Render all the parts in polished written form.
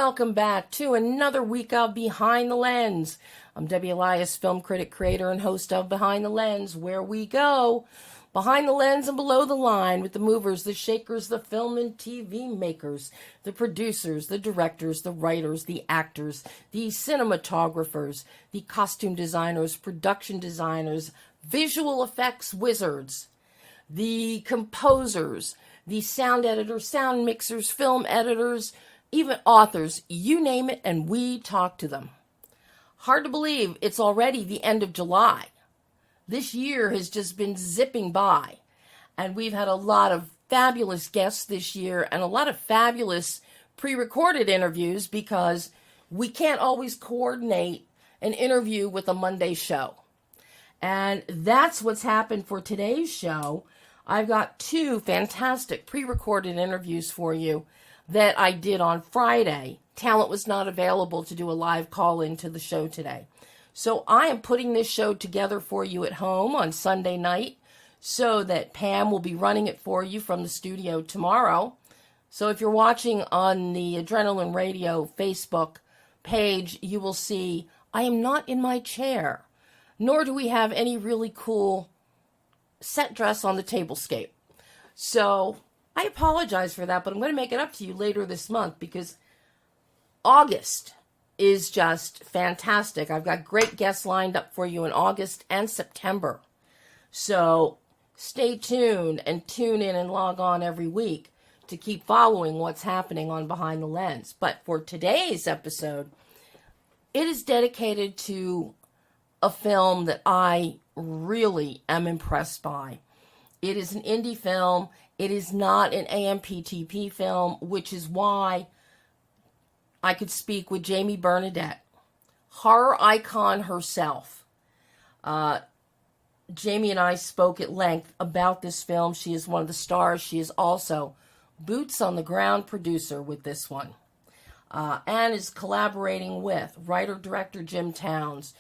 welcome back to another week of Behind the Lens. I'm Debbie Elias, film critic, creator, and host of Behind the Lens, where we go behind the lens and below the line with the movers, the shakers, the film and TV makers, the producers, the directors, the writers, the actors, the cinematographers, the costume designers, production designers, visual effects wizards, the composers, the sound editors, sound mixers, film editors, even authors, you name it, and we talk to them. Hard to believe it's already the end of July. This year has just been zipping by, and we've had a lot of fabulous guests this year and a lot of fabulous pre-recorded interviews because we can't always coordinate an interview with a Monday show. And that's what's happened for today's show. I've got two fantastic pre-recorded interviews for you that I did on Friday. Talent was not available to do a live call-in to the show today. So I am putting this show together for you at home on Sunday night so that Pam will be running it for you from the studio tomorrow. So if you're watching on the Adrenaline Radio Facebook page, you will see I am not in my chair, nor do we have any really cool set dress on the tablescape. So I apologize for that, but I'm going to make it up to you later this month because August is just fantastic. I've got great guests lined up for you in August and September. So stay tuned and tune in and log on every week to keep following what's happening on Behind the Lens. But for today's episode, it is dedicated to a film that I really am impressed by. It is an indie film. It is not an AMPTP film, which is why I could speak with Jamie Bernadette, horror icon herself. Jamie and I spoke at length about this film. She is one of the stars. She is also boots on the ground producer with this one, and is collaborating with writer-director Jim Towns.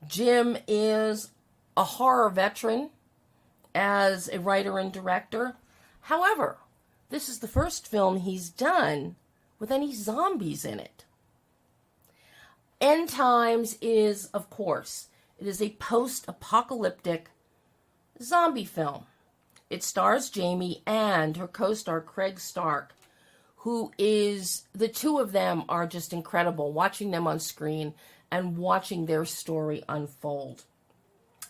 Jim is a horror veteran as a writer and director. However, this is the first film he's done with any zombies in it. End Times is, of course, it is a post-apocalyptic zombie film. It stars Jamie and her co-star Craig Stark, who is, the two of them are just incredible, watching them on screen and watching their story unfold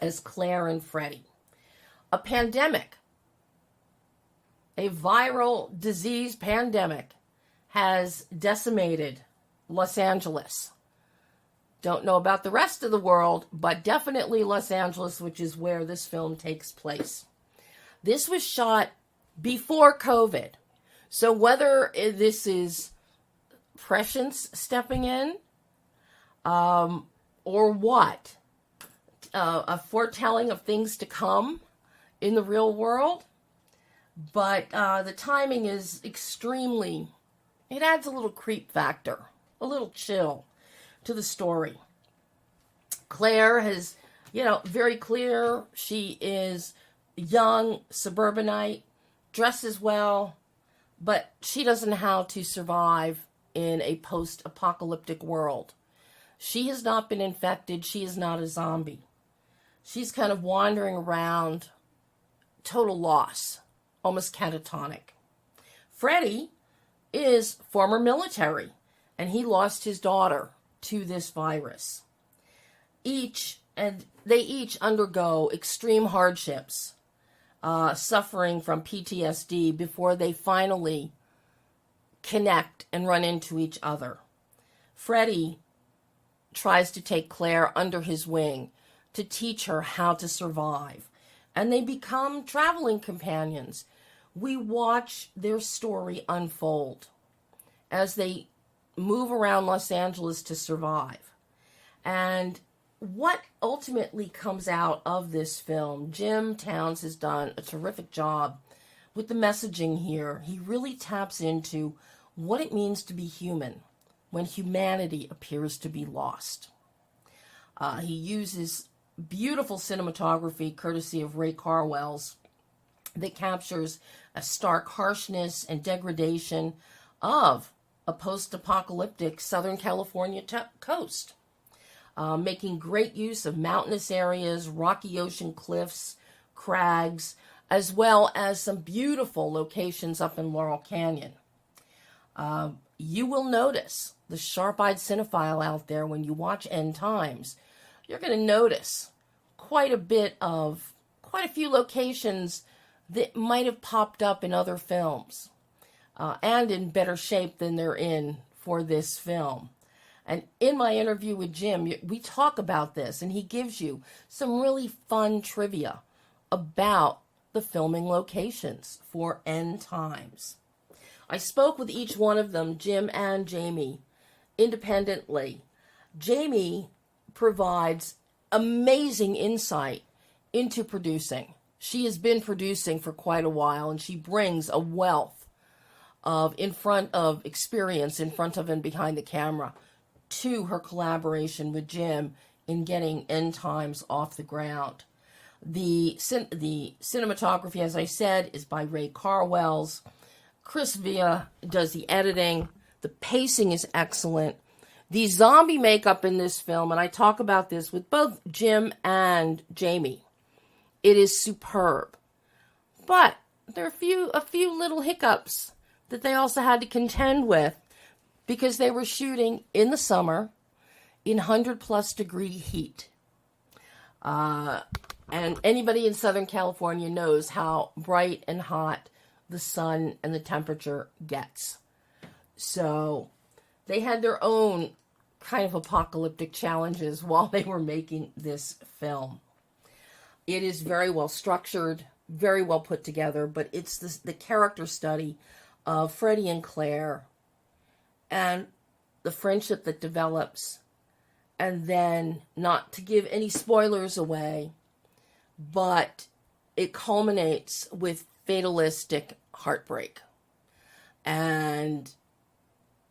as Claire and Freddie. A pandemic, a viral disease pandemic, has decimated Los Angeles. Don't know about the rest of the world, but definitely Los Angeles, which is where this film takes place. This was shot before COVID. So whether this is prescience stepping in, or what, a foretelling of things to come in the real world, but the timing is extremely, it adds a little creep factor, a little chill to the story. Claire has, very clear. She is young, suburbanite, dresses well, but she doesn't know how to survive in a post-apocalyptic world. She has not been infected. She is not a zombie. She's kind of wandering around, total loss, almost catatonic. Freddie is former military, and he lost his daughter to this virus. They each undergo extreme hardships, suffering from PTSD before they finally connect and run into each other. Freddie tries to take Claire under his wing to teach her how to survive, and they become traveling companions. We watch their story unfold as they move around Los Angeles to survive. And what ultimately comes out of this film, Jim Towns has done a terrific job with the messaging here. He really taps into what it means to be human when humanity appears to be lost. He uses beautiful cinematography courtesy of Ray Carwell's that captures a stark harshness and degradation of a post-apocalyptic Southern California coast, making great use of mountainous areas, rocky ocean cliffs, crags, as well as some beautiful locations up in Laurel Canyon. You will notice, the sharp-eyed cinephile out there, when you watch End Times, you're going to notice quite a few locations that might have popped up in other films, and in better shape than they're in for this film. And in my interview with Jim, we talk about this, and he gives you some really fun trivia about the filming locations for End Times. I spoke with each one of them, Jim and Jamie, independently. Jamie provides amazing insight into producing. She has been producing for quite a while, and she brings a wealth of experience in front of and behind the camera to her collaboration with Jim in getting End Times off the ground. The cinematography, as I said, is by Ray Carwells. Chris Villa does the editing. The pacing is excellent. The zombie makeup in this film, and I talk about this with both Jim and Jamie, it is superb. But there are a few little hiccups that they also had to contend with because they were shooting in the summer in 100+ degree heat. And anybody in Southern California knows how bright and hot the sun and the temperature gets. So they had their own kind of apocalyptic challenges while they were making this film. It is very well structured, very well put together, but it's the character study of Freddie and Claire and the friendship that develops, and then, not to give any spoilers away, but it culminates with fatalistic heartbreak. And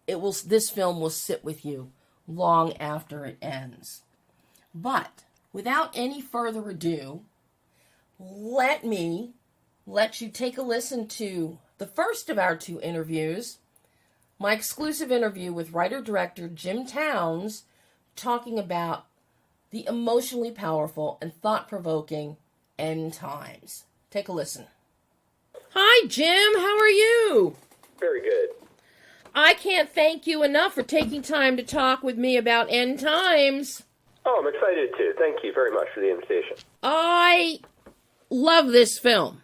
this film will sit with you long after it ends. But without any further ado, let me let you take a listen to the first of our two interviews, my exclusive interview with writer-director Jim Towns, talking about the emotionally powerful and thought-provoking End Times. Take a listen. Hi, Jim. How are you? Very good. I can't thank you enough for taking time to talk with me about End Times. Oh, I'm excited too. Thank you very much for the invitation. I love this film.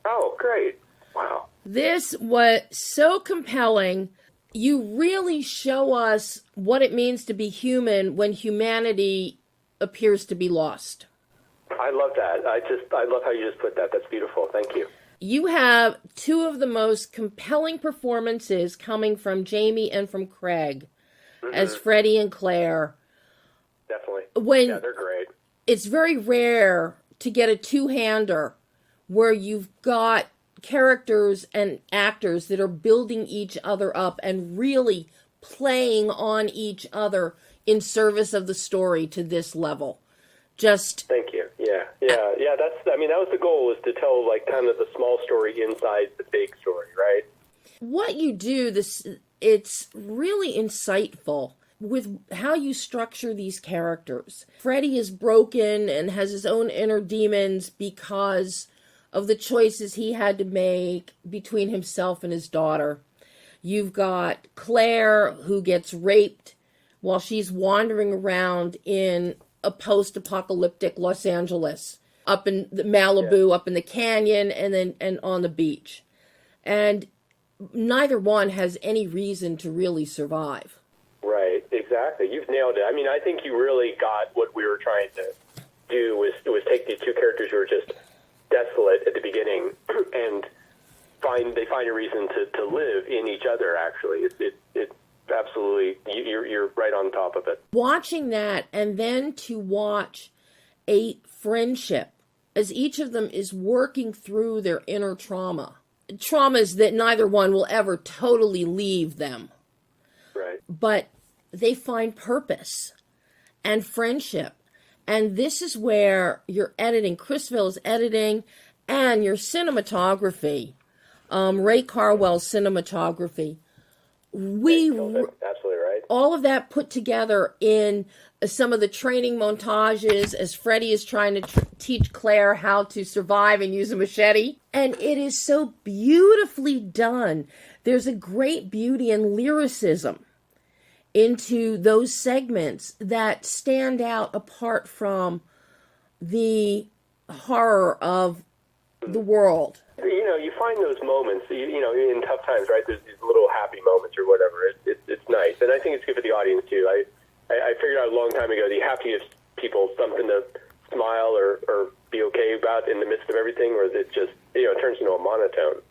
Oh, great. Wow. This was so compelling. You really show us what it means to be human when humanity appears to be lost. I love that. I love how you just put that. That's beautiful. Thank you. You have two of the most compelling performances coming from Jamie and from Craig as Freddie and Claire. Definitely. Yeah, they're great. It's very rare to get a two-hander where you've got characters and actors that are building each other up and really playing on each other in service of the story to this level. Thank you. Yeah. That was the goal, was to tell like kind of the small story inside the big story, right? What you do, it's really insightful with how you structure these characters. Freddie is broken and has his own inner demons because of the choices he had to make between himself and his daughter. You've got Claire, who gets raped while she's wandering around in a post-apocalyptic Los Angeles, up in the Malibu, up in the canyon, and on the beach. And neither one has any reason to really survive. Right, exactly. You've nailed it. I mean, I think you really got what we were trying to do was take these two characters who are just desolate at the beginning and they find a reason to live in each other, actually. It absolutely, you're right on top of it. Watching that, and then to watch a friendship as each of them is working through their inner traumas that neither one will ever totally leave them. Right. But they find purpose and friendship. And this is where your editing, Chrisville's editing, and your cinematography, Ray Carwell's cinematography, Absolutely right. All of that put together in some of the training montages as Freddie is trying to teach Claire how to survive and use a machete. And it is so beautifully done. There's a great beauty and lyricism into those segments that stand out apart from the horror of the world. You know, you find those moments, you know, in tough times, right? There's these little happy moments or whatever. It's nice. And I think it's good for the audience, too. I figured out a long time ago that you have to give people something to smile or be okay about in the midst of everything, or it just, you know, it turns into a monotone.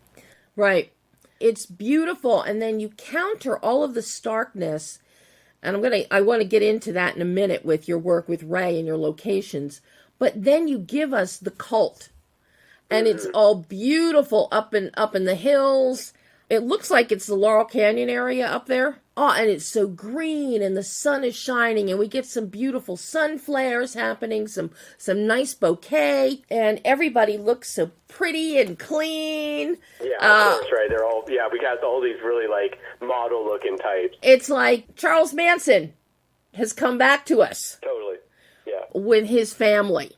Right. It's beautiful. And then you counter all of the starkness. And I want to get into that in a minute with your work with Ray and your locations. But then you give us the cult. And it's all beautiful up in the hills. It looks like it's the Laurel Canyon area up there. Oh, and it's so green and the sun is shining and we get some beautiful sun flares happening, some nice bouquet, and everybody looks so pretty and clean. Yeah, that's right. They're all, we got all these really like model looking types. It's like Charles Manson has come back to us. Totally. Yeah. With his family.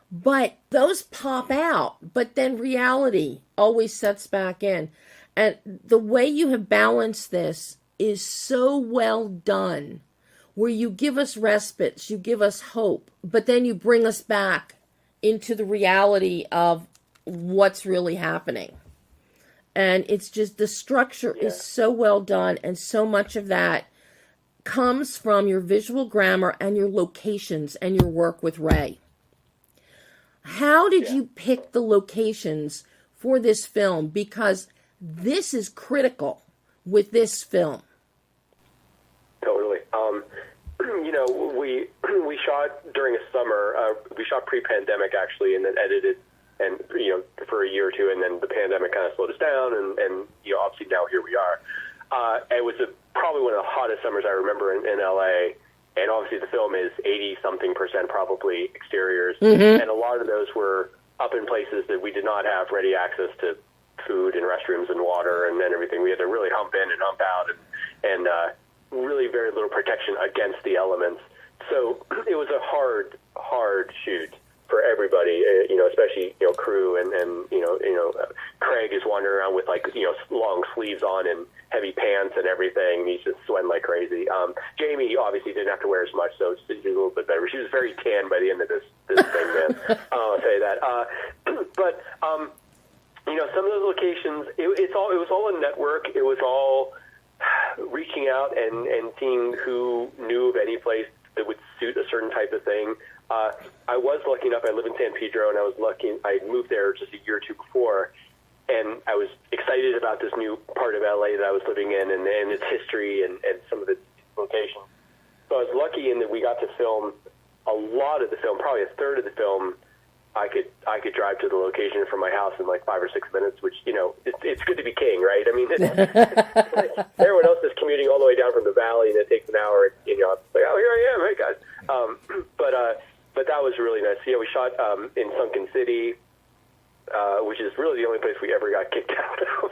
But those pop out, but then reality always sets back in. And the way you have balanced this is so well done, where you give us respites, you give us hope, but then you bring us back into the reality of what's really happening. And it's just, the structure is so well done, and so much of that comes from your visual grammar and your locations and your work with Ray. How did you pick the locations for this film? Because this is critical with this film. Totally. You know, we shot during a summer. We shot pre-pandemic actually, and then edited, and you know, for a year or two, and then the pandemic kind of slowed us down, and you know, obviously now here we are. It was probably one of the hottest summers I remember in LA. And obviously the film is 80-something% probably exteriors. Mm-hmm. And a lot of those were up in places that we did not have ready access to food and restrooms and water and everything. We had to really hump in and hump out and really very little protection against the elements. So it was a hard shoot for everybody, you know, especially, you know, crew and you know, Craig is wandering around with like, you know, long sleeves on and heavy pants and everything. And he's just sweating like crazy. Jamie obviously didn't have to wear as much, so she was a little bit better. She was very tan by the end of this thing, man. I'll tell you that. But you know, some of those locations, it was all a network. It was all reaching out and seeing who knew of any place that would suit a certain type of thing. I was lucky enough, I live in San Pedro, and I moved there just a year or two before, and I was excited about this new part of LA that I was living in and its history and some of its locations. So I was lucky in that we got to film a lot of the film, probably a third of the film. I could drive to the location from my house in like 5 or 6 minutes, which, you know, it's good to be king, right? I mean, like everyone else is commuting all the way down from the valley, and it takes an hour. You know, it's like, oh, here I am, hey guys. But that was really nice. You know, we shot in Sunken City, which is really the only place we ever got kicked out of.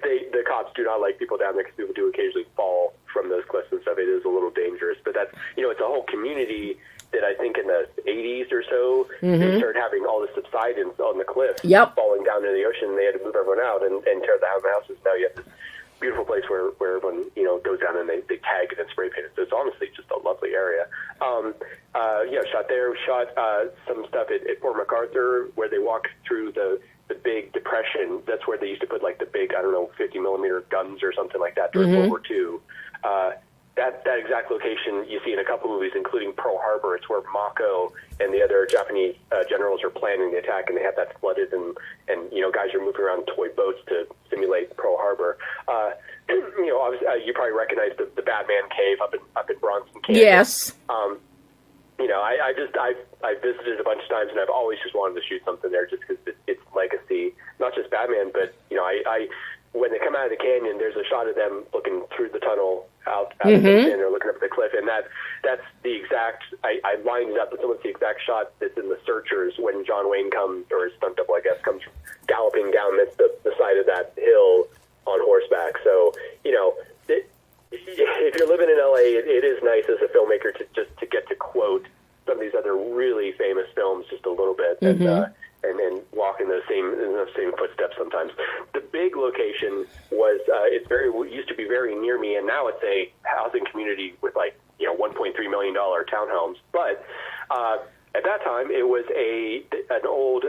The cops do not like people down there because people do occasionally fall from those cliffs and stuff. It is a little dangerous, but that's, you know, it's a whole community that I think in the 80s or so, they started having all the subsidence on the cliffs falling down into the ocean. They had to move everyone out and tear down the houses. Now you have this beautiful place where everyone, you know, goes down and they tag it and spray paint it. So it's honestly just a lovely area. Shot there. Shot some stuff at Fort MacArthur where they walk through the big depression. That's where they used to put like the big, 50 millimeter guns or something like that during World War II. That exact location you see in a couple movies, including Pearl Harbor. It's where Mako and the other Japanese generals are planning the attack, and they have that flooded, and you know, guys are moving around toy boats to simulate Pearl Harbor. You know, obviously, you probably recognize the Batman cave up in Bronson, Kansas. Yes. You know, I visited a bunch of times, and I've always just wanted to shoot something there, just because it's legacy, not just Batman, but you know, I when they come out of the canyon, there's a shot of them looking through the tunnel out and they're looking up at the cliff, and that's the exact. I lined it up, but it's the exact shot that's in The Searchers when John Wayne comes, or his stunt double, I guess, comes galloping down the side of that hill on horseback. So, you know, if you're living in LA, it is nice as a filmmaker to get to quote some of these other really famous films just a little bit, and then walk in those same footsteps sometimes. The big location was it used to be very near me, and now it's a housing community with $1.3 million townhomes. But at that time, it was an old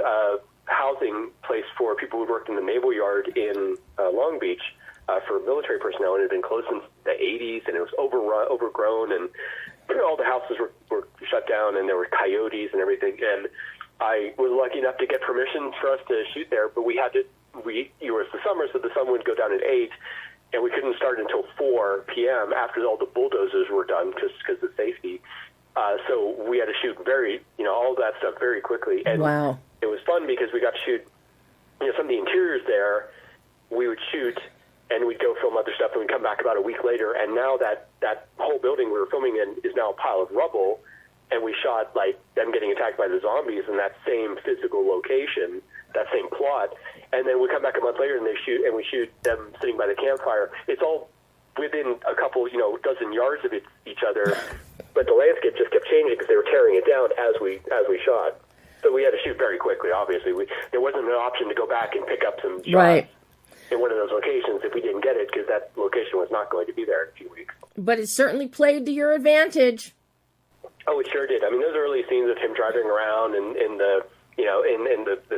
housing place for people who worked in the Naval Yard in Long Beach for military personnel, and it had been closed since the 80s, and it was overgrown, and all the houses were shut down, and there were coyotes and everything. And I was lucky enough to get permission for us to shoot there, but it was the summer, so the sun would go down at 8, and we couldn't start until 4 p.m. after all the bulldozers were done because of safety. So we had to shoot all that stuff very quickly. And wow. It was fun because we got to shoot, some of the interiors there. We would shoot, and we'd go film other stuff, and we'd come back about a week later, and now that whole building we were filming in is now a pile of rubble, and we shot them getting attacked by the zombies in that same physical location, that same plot, and then we come back a month later and we shoot them sitting by the campfire. It's all within a couple, dozen yards of each other, but the landscape just kept changing because they were tearing it down as we shot. So we had to shoot very quickly. Obviously, there wasn't an option to go back and pick up some shots. Right. In one of those locations if we didn't get it, because that location was not going to be there in a few weeks. But it certainly played to your advantage. Oh, it sure did. I mean, those early scenes of him driving around and in the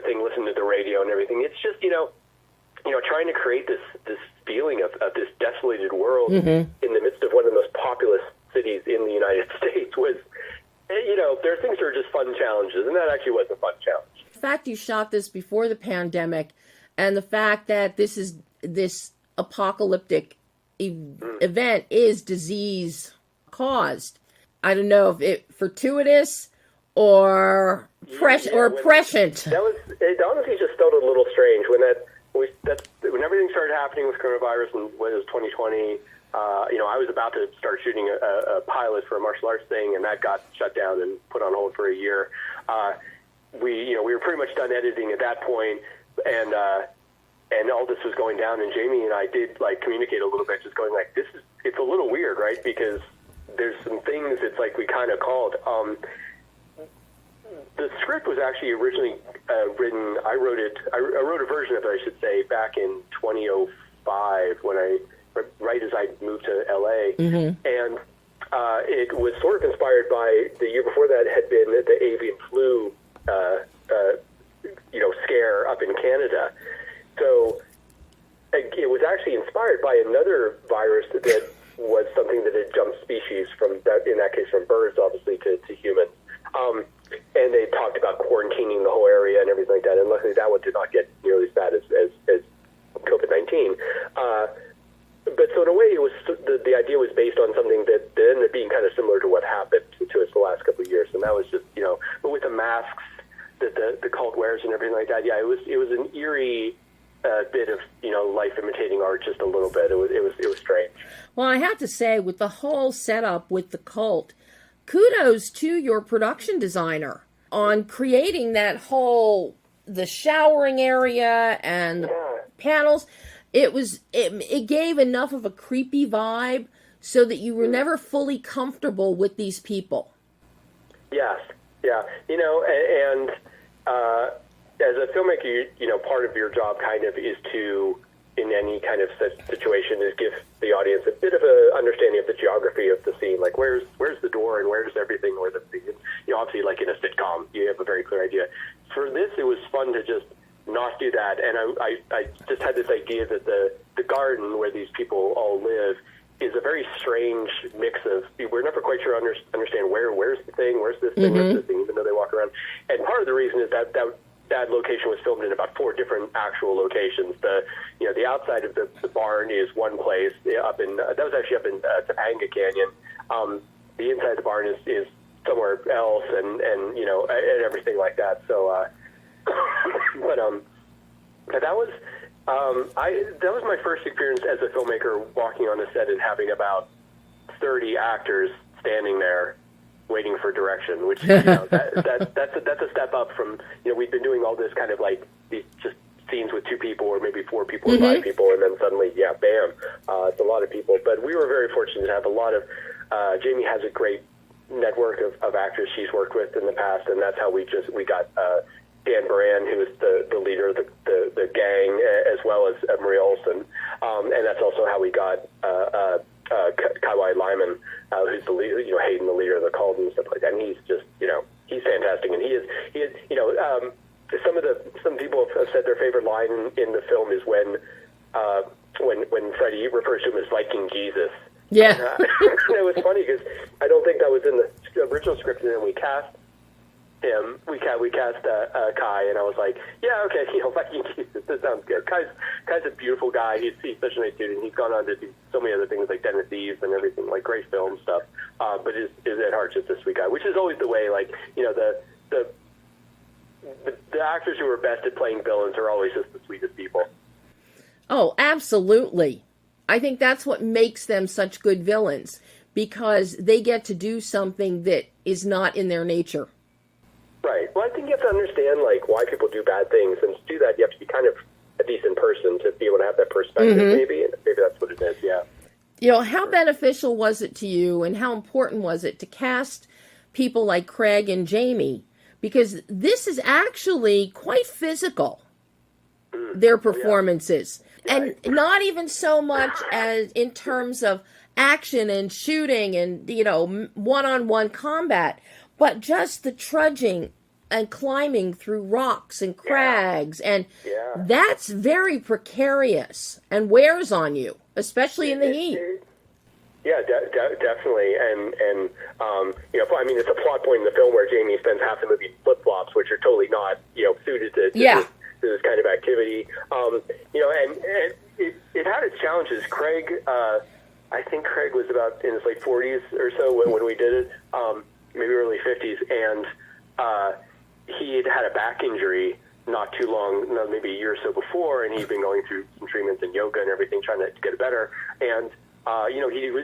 thing, listening to the radio and everything. It's just trying to create this feeling of this desolated world in the midst of one of the most populous cities in the United States was, there are things that are just fun challenges, and that actually was a fun challenge. The fact you shot this before the pandemic, and the fact that this apocalyptic event is disease caused. I don't know if it's fortuitous or prescient. It honestly just felt a little strange when everything started happening with coronavirus, and when it was 2020. I was about to start shooting a pilot for a martial arts thing, and that got shut down and put on hold for a year. We were pretty much done editing at that point. And all this was going down, and Jamie and I did communicate a little bit, just going it's a little weird, right? Because there's some things it's we kind of called. The script was actually originally written. I wrote a version of it, I should say, back in 2005 right as I moved to LA, and it was sort of inspired by the year before that had been the avian flu. Scare up in Canada. So it was actually inspired by another virus that was something that had jumped species in that case from birds, obviously, to humans. And they talked about quarantining the whole area and everything like that. And luckily that one did not get nearly as bad as COVID-19. But so in a way, it was the idea was based on something that ended up being kind of similar to what happened to us the last couple of years. And that was just, but with the masks that the cult wears and everything like that. Yeah, it was an eerie bit of life imitating art, just a little bit. It was strange. Well, I have to say, with the whole setup with the cult, kudos to your production designer on creating that the showering area and the panels. It gave enough of a creepy vibe so that you were never fully comfortable with these people. Yes, yeah, and as a filmmaker, part of your job kind of is to, in any kind of situation, is give the audience a bit of a understanding of the geography of the scene, like where's the door and where's everything, where obviously like in a sitcom, you have a very clear idea. For this, it was fun to just not do that, and I just had this idea that the garden where these people all live is a very strange mix of, we're never quite sure understand where's the thing, where's this thing, where's this thing, even though they walk around. And part of the reason is that location was filmed in about 4 different actual locations. The outside of the barn is one place that was actually up in Topanga Canyon. The inside of the barn is somewhere else, and everything like that. So, but that was my first experience as a filmmaker, walking on a set and having about 30 actors standing there waiting for direction, which that's a step up from we've been doing all this kind of these just scenes with 2 people or maybe 4 people or 5 people, and then suddenly, yeah, bam, it's a lot of people. But we were very fortunate to have a lot of, Jamie has a great network of actors she's worked with in the past, and that's how we got Dan Baran, who is the leader of the gang, as well as Maria Olsen, and that's also how we got Kaiwai Lyman, who's the leader, Hayden, the leader of the cult and stuff like that. And he's just, he's fantastic, and he is, some people have said their favorite line in the film is when Freddie refers to him as Viking Jesus. Yeah. It was funny because I don't think that was in the original script, and then we cast him. We cast Kai, and I was like, yeah, okay, Viking Jesus, this sounds good. Kai's a beautiful guy. He's such a nice dude, and he's gone on to do so many other things like Den of Thieves and everything, like great film stuff. But is at heart just a sweet guy, which is always the way. Like, the actors who are best at playing villains are always just the sweetest people. Oh, absolutely. I think that's what makes them such good villains, because they get to do something that is not in their nature. Right. Well, I think you have to understand, like, why people do bad things, and to do that, you have to be kind of a decent person to be able to have that perspective, maybe, and maybe that's what it is, yeah. How beneficial was it to you, and how important was it to cast people like Craig and Jamie? Because this is actually quite physical, their performances. Yeah. And not even so much as in terms of action and shooting and, one-on-one combat, but just the trudging and climbing through rocks and crags. And that's very precarious and wears on you, especially in the heat. Yeah, definitely. And it's a plot point in the film where Jamie spends half the movie in flip-flops, which are totally not, suited to this kind of activity. And it had its challenges. Craig, I think Craig was about in his late 40s or so when we did it, maybe early 50s, and he had a back injury not too long, maybe a year or so before, and he'd been going through some treatments and yoga and everything, trying to get it better. And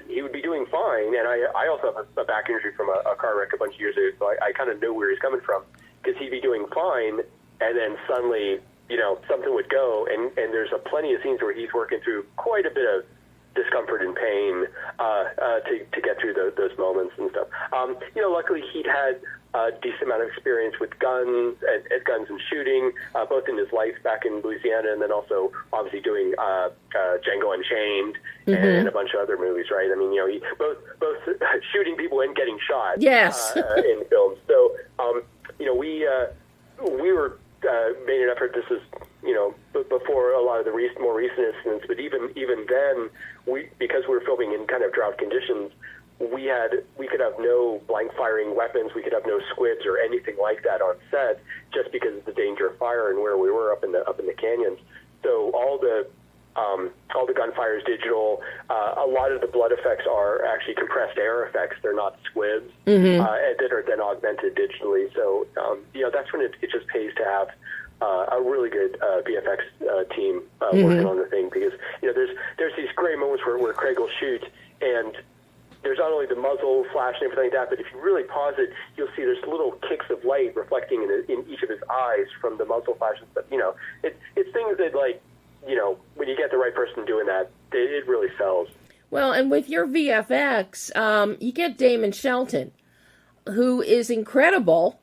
he would be doing fine, and I also have a back injury from a car wreck a bunch of years ago, so I kind of knew where he's coming from, because he'd be doing fine, and then suddenly, something would go, and there's plenty of scenes where he's working through quite a bit of discomfort and pain to get through those moments and stuff. Luckily he'd had a decent amount of experience with guns and shooting, both in his life back in Louisiana, and then also obviously doing Django Unchained and a bunch of other movies, right? I mean, he both shooting people and getting shot in films. So, we were made an effort. This is, before a lot of the more recent incidents, but even then, because we were filming in kind of drought conditions, we could have no blank firing weapons, we could have no squibs or anything like that on set, just because of the danger of fire and where we were up in the canyons. So all the gunfire is digital. A lot of the blood effects are actually compressed air effects. They're not squibs that are then augmented digitally. So that's when it just pays to have a really good VFX team working on the thing, because there's these great moments where Craig will shoot, and there's not only the muzzle flash and everything like that, but if you really pause it, you'll see there's little kicks of light reflecting in each of his eyes from the muzzle flash and stuff. It's things that, like, when you get the right person doing that, it really sells. Well, and with your VFX, you get Damon Shelton, who is incredible,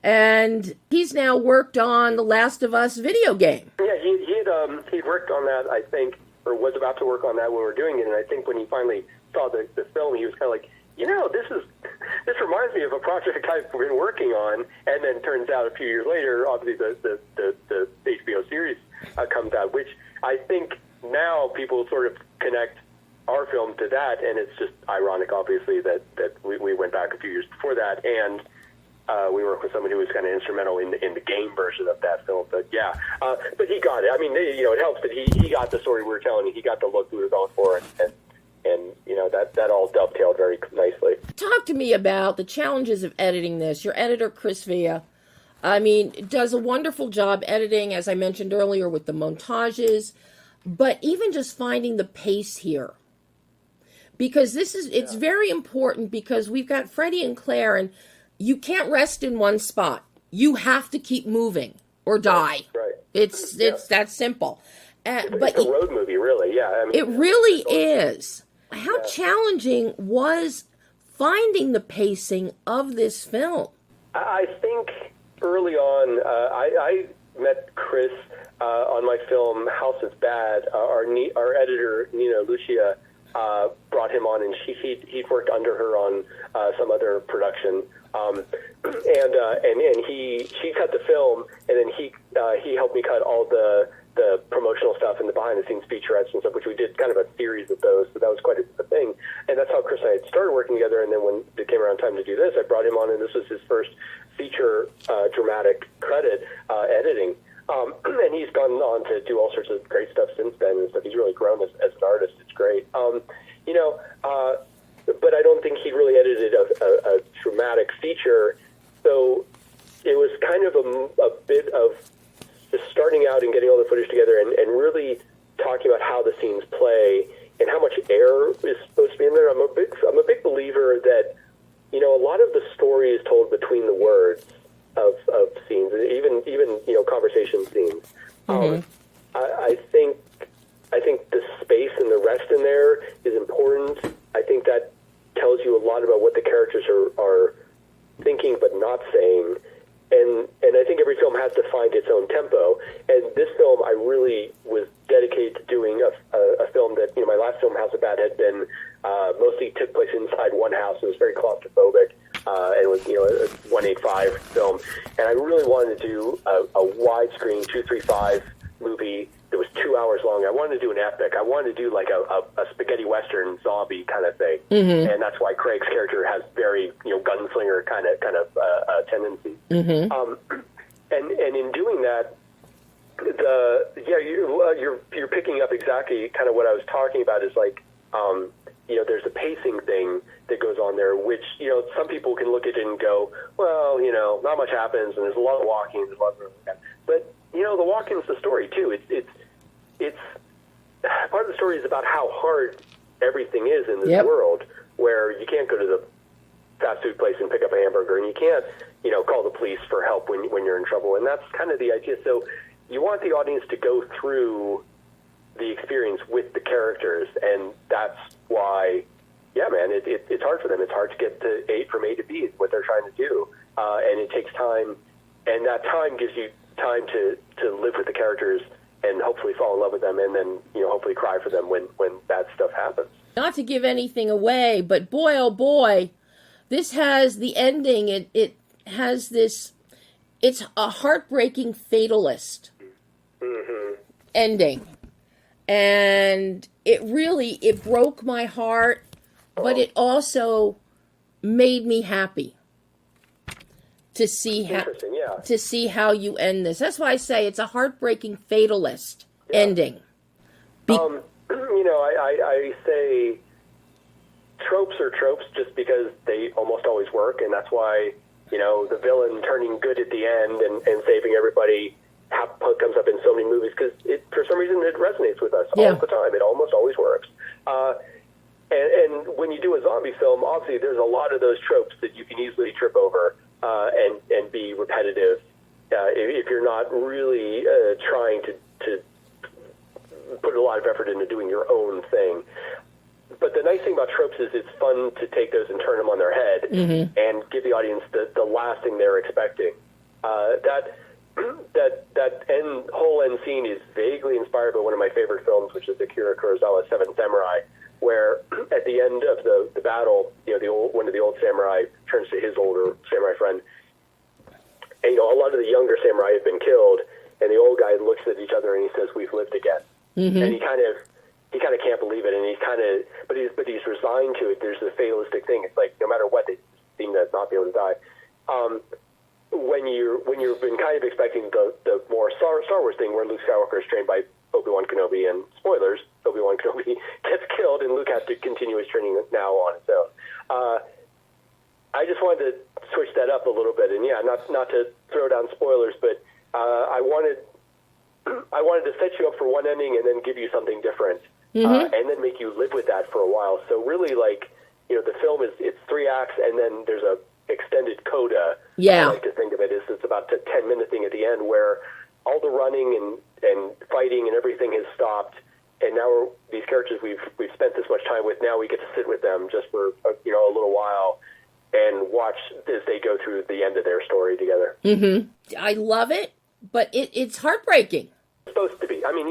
and he's now worked on the Last of Us video game. Yeah, he'd worked on that, I think, or was about to work on that when we were doing it, and I think when he finally saw the film, he was kind of like, this reminds me of a project I've been working on. And then turns out a few years later, obviously the HBO series comes out, which I think now people sort of connect our film to that, and it's just ironic, obviously, that we went back a few years before that, and we worked with someone who was kind of instrumental in the game version of that film. But yeah, but he got it. I mean, it helps that he got the story we were telling, and he got the look we were going for, and that all dovetailed very nicely. Talk to me about the challenges of editing this. Your editor, Chris Villa, does a wonderful job editing, as I mentioned earlier, with the montages, but even just finding the pace here. Because it's very important, because we've got Freddie and Claire, and you can't rest in one spot. You have to keep moving or die. Right. It's that simple. It's a road movie, really. Yeah, I mean, it really is. How challenging was finding the pacing of this film? I think early on, I met Chris on my film House is Bad. Our editor, Nina Lucia, brought him on, and he'd worked under her on some other production. And she cut the film, and then he helped me cut all the promotional stuff and the behind-the-scenes featurettes and stuff, which we did kind of a series of those, so that was quite a thing. And that's how Chris and I had started working together, and then when it came around time to do this, I brought him on, and this was his first feature dramatic credit editing. And he's gone on to do all sorts of great stuff since then and stuff. He's really grown as an artist. It's great. But I don't think he really edited a dramatic feature, so it was kind of a bit of just starting out and getting all the footage together and really talking about how the scenes play and how much air is supposed to be in there. I'm a big believer that, a lot of the story is told between the words of scenes, even conversation scenes. Mm-hmm. I think the space and the rest in there is important. I think that tells you a lot about what the characters are thinking but not saying. And I think every film has to find its own tempo. And this film, I really was dedicated to doing a film that, my last film, House of Bad, had been mostly took place inside one house. It was very claustrophobic. And it was, a 185 film. And I really wanted to do a widescreen 235 movie that was 2 hours long. I wanted to do an epic. I wanted to do like a spaghetti western zombie kind of thing. Mm-hmm. And that's why Craig's character has very, gunslinger kind of tendencies. Mm-hmm. And in doing that, you're picking up exactly kind of what I was talking about is like, there's a pacing thing that goes on there, which, some people can look at it and go, well, not much happens, and there's a lot of walking, there's a lot of that. But, the walking's the story, too. It's part of the story is about how hard everything is in this world, where you can't go to the fast food place and pick up a hamburger, and you can't, call the police for help when you're in trouble. And that's kind of the idea. So you want the audience to go through the experience with the characters, and that's why, it's hard for them. It's hard to get from A to B, is what they're trying to do. And it takes time, and that time gives you time to live with the characters and hopefully fall in love with them, and then, hopefully cry for them when bad stuff happens. Not to give anything away, but boy, oh boy, this has the ending. It has this, it's a heartbreaking fatalist ending. And it broke my heart, but it also made me happy to see how you end this. That's why I say it's a heartbreaking fatalist ending. I say tropes are tropes just because they almost always work, and that's why, the villain turning good at the end and saving everybody comes up in so many movies, because for some reason it resonates with us all the time. It almost always works. And when you do a zombie film, obviously there's a lot of those tropes that you can easily trip over and be repetitive if you're not really trying to put a lot of effort into doing your own thing. But the nice thing about tropes is it's fun to take those and turn them on their head and give the audience the last thing they're expecting. That whole end scene is vaguely inspired by one of my favorite films, which is Akira Kurosawa's Seven Samurai, where at the end of the battle, one of the old samurai turns to his older samurai friend, and a lot of the younger samurai have been killed, and the old guy looks at each other and he says, "We've lived again," and he kind of can't believe it, and but he's resigned to it. There's a fatalistic thing. It's like no matter what, they seem to not be able to die. When you've been kind of expecting the more Star Wars thing, where Luke Skywalker is trained by Obi-Wan Kenobi, and spoilers, Obi-Wan Kenobi gets killed, and Luke has to continue his training now on his own. I just wanted to switch that up a little bit, and not to throw down spoilers, but I wanted to set you up for one ending and then give you something different, and then make you live with that for a while. So really, the film it's 3 acts, and then there's a extended coda. I like to think of it as it's about a 10-minute thing at the end where all the running and fighting and everything has stopped, and now these characters we've spent this much time with, now we get to sit with them just for a little while and watch as they go through the end of their story together. Mm-hmm. I love it, but it's heartbreaking. It's supposed to be. I mean,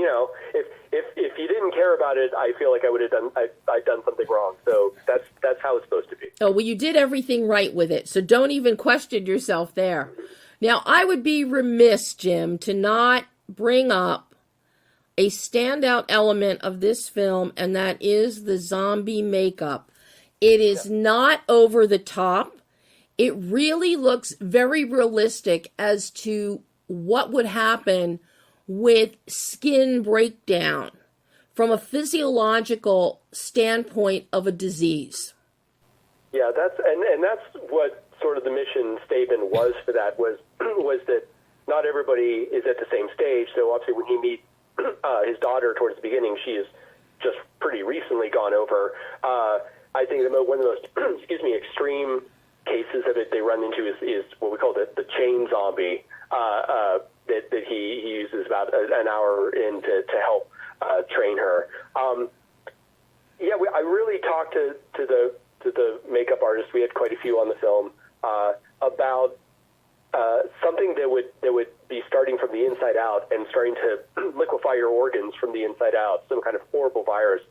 if you didn't care about it, I feel like I'd done something wrong. So that's how it's supposed to be. Oh, well, you did everything right with it, so don't even question yourself there. Now, I would be remiss, Jim, to not bring up a standout element of this film, and that is the zombie makeup. It is not over the top. It really looks very realistic as to what would happen with skin breakdown from a physiological standpoint of a disease. Yeah, that's what sort of the mission statement was for that was that not everybody is at the same stage. So obviously when he meets his daughter towards the beginning, she is just pretty recently gone over. I think one of the most extreme cases of it they run into is what we call the chain zombie that he uses about an hour in to help train her. I really talked to the makeup artist. We had quite a few on the film about something that would be starting from the inside out and starting to liquefy your organs from the inside out. Some kind of horrible virus.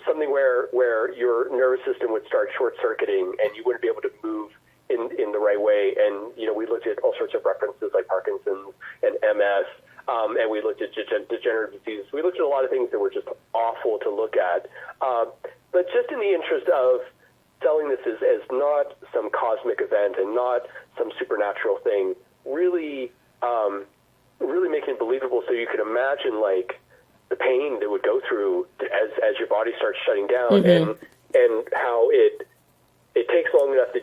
Something where your nervous system would start short-circuiting and you wouldn't be able to move in the right way. And, we looked at all sorts of references like Parkinson's and MS, and we looked at degenerative diseases. We looked at a lot of things that were just awful to look at. But just in the interest of selling this as not some cosmic event and not some supernatural thing, really making it believable so you could imagine, like, the pain that would go through as your body starts shutting down, mm-hmm. and how it takes long enough that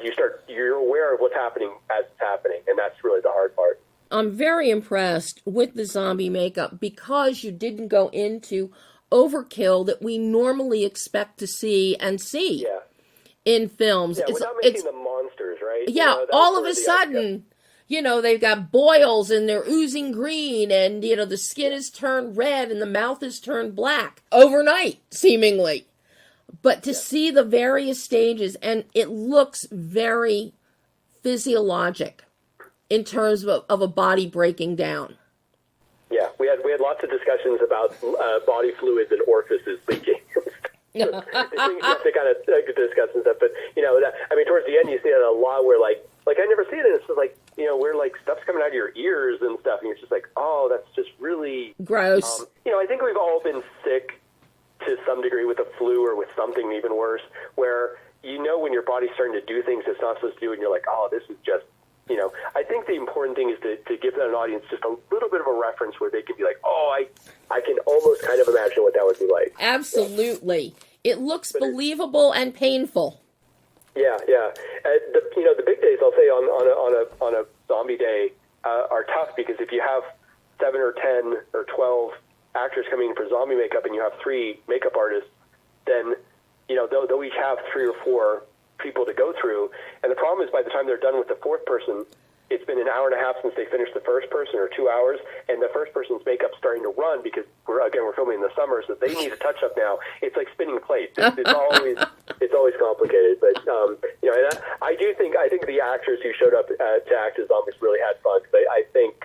you're aware of what's happening as it's happening, and that's really the hard part. I'm very impressed with the zombie makeup because you didn't go into overkill that we normally expect to see in films. Yeah, without making them monsters, right? Yeah, all of a sudden, they've got boils and they're oozing green and, the skin is turned red and the mouth is turned black overnight, seemingly. But to see the various stages, and it looks very physiologic in terms of a body breaking down. Yeah, we had lots of discussions about body fluids and orifices leaking. Things you have to kind of discuss and stuff, but towards the end you see that a lot where like I never see it, and it's just like where like stuff's coming out of your ears and stuff, and you're just like, oh, that's just really gross. I think we've all been sick to some degree with the flu or with something even worse, where when your body's starting to do things it's not supposed to do, and you're like, oh, this is just. I think the important thing is to give an audience just a little bit of a reference where they can be like, oh, I can almost kind of imagine what that would be like. Absolutely. It looks believable and painful. Yeah. The big days, I'll say, on a zombie day are tough, because if you have 7 or 10 or 12 actors coming in for zombie makeup and you have 3 makeup artists, then, they'll each have 3 or 4 people to go through, and the problem is by the time they're done with the 4th person, it's been an hour and a half since they finished the first person, or 2 hours, and the first person's makeup's starting to run because we're filming in the summer, so they need a touch up now. It's like spinning plates. It's always complicated, but and I think the actors who showed up to act as zombies really had fun. I think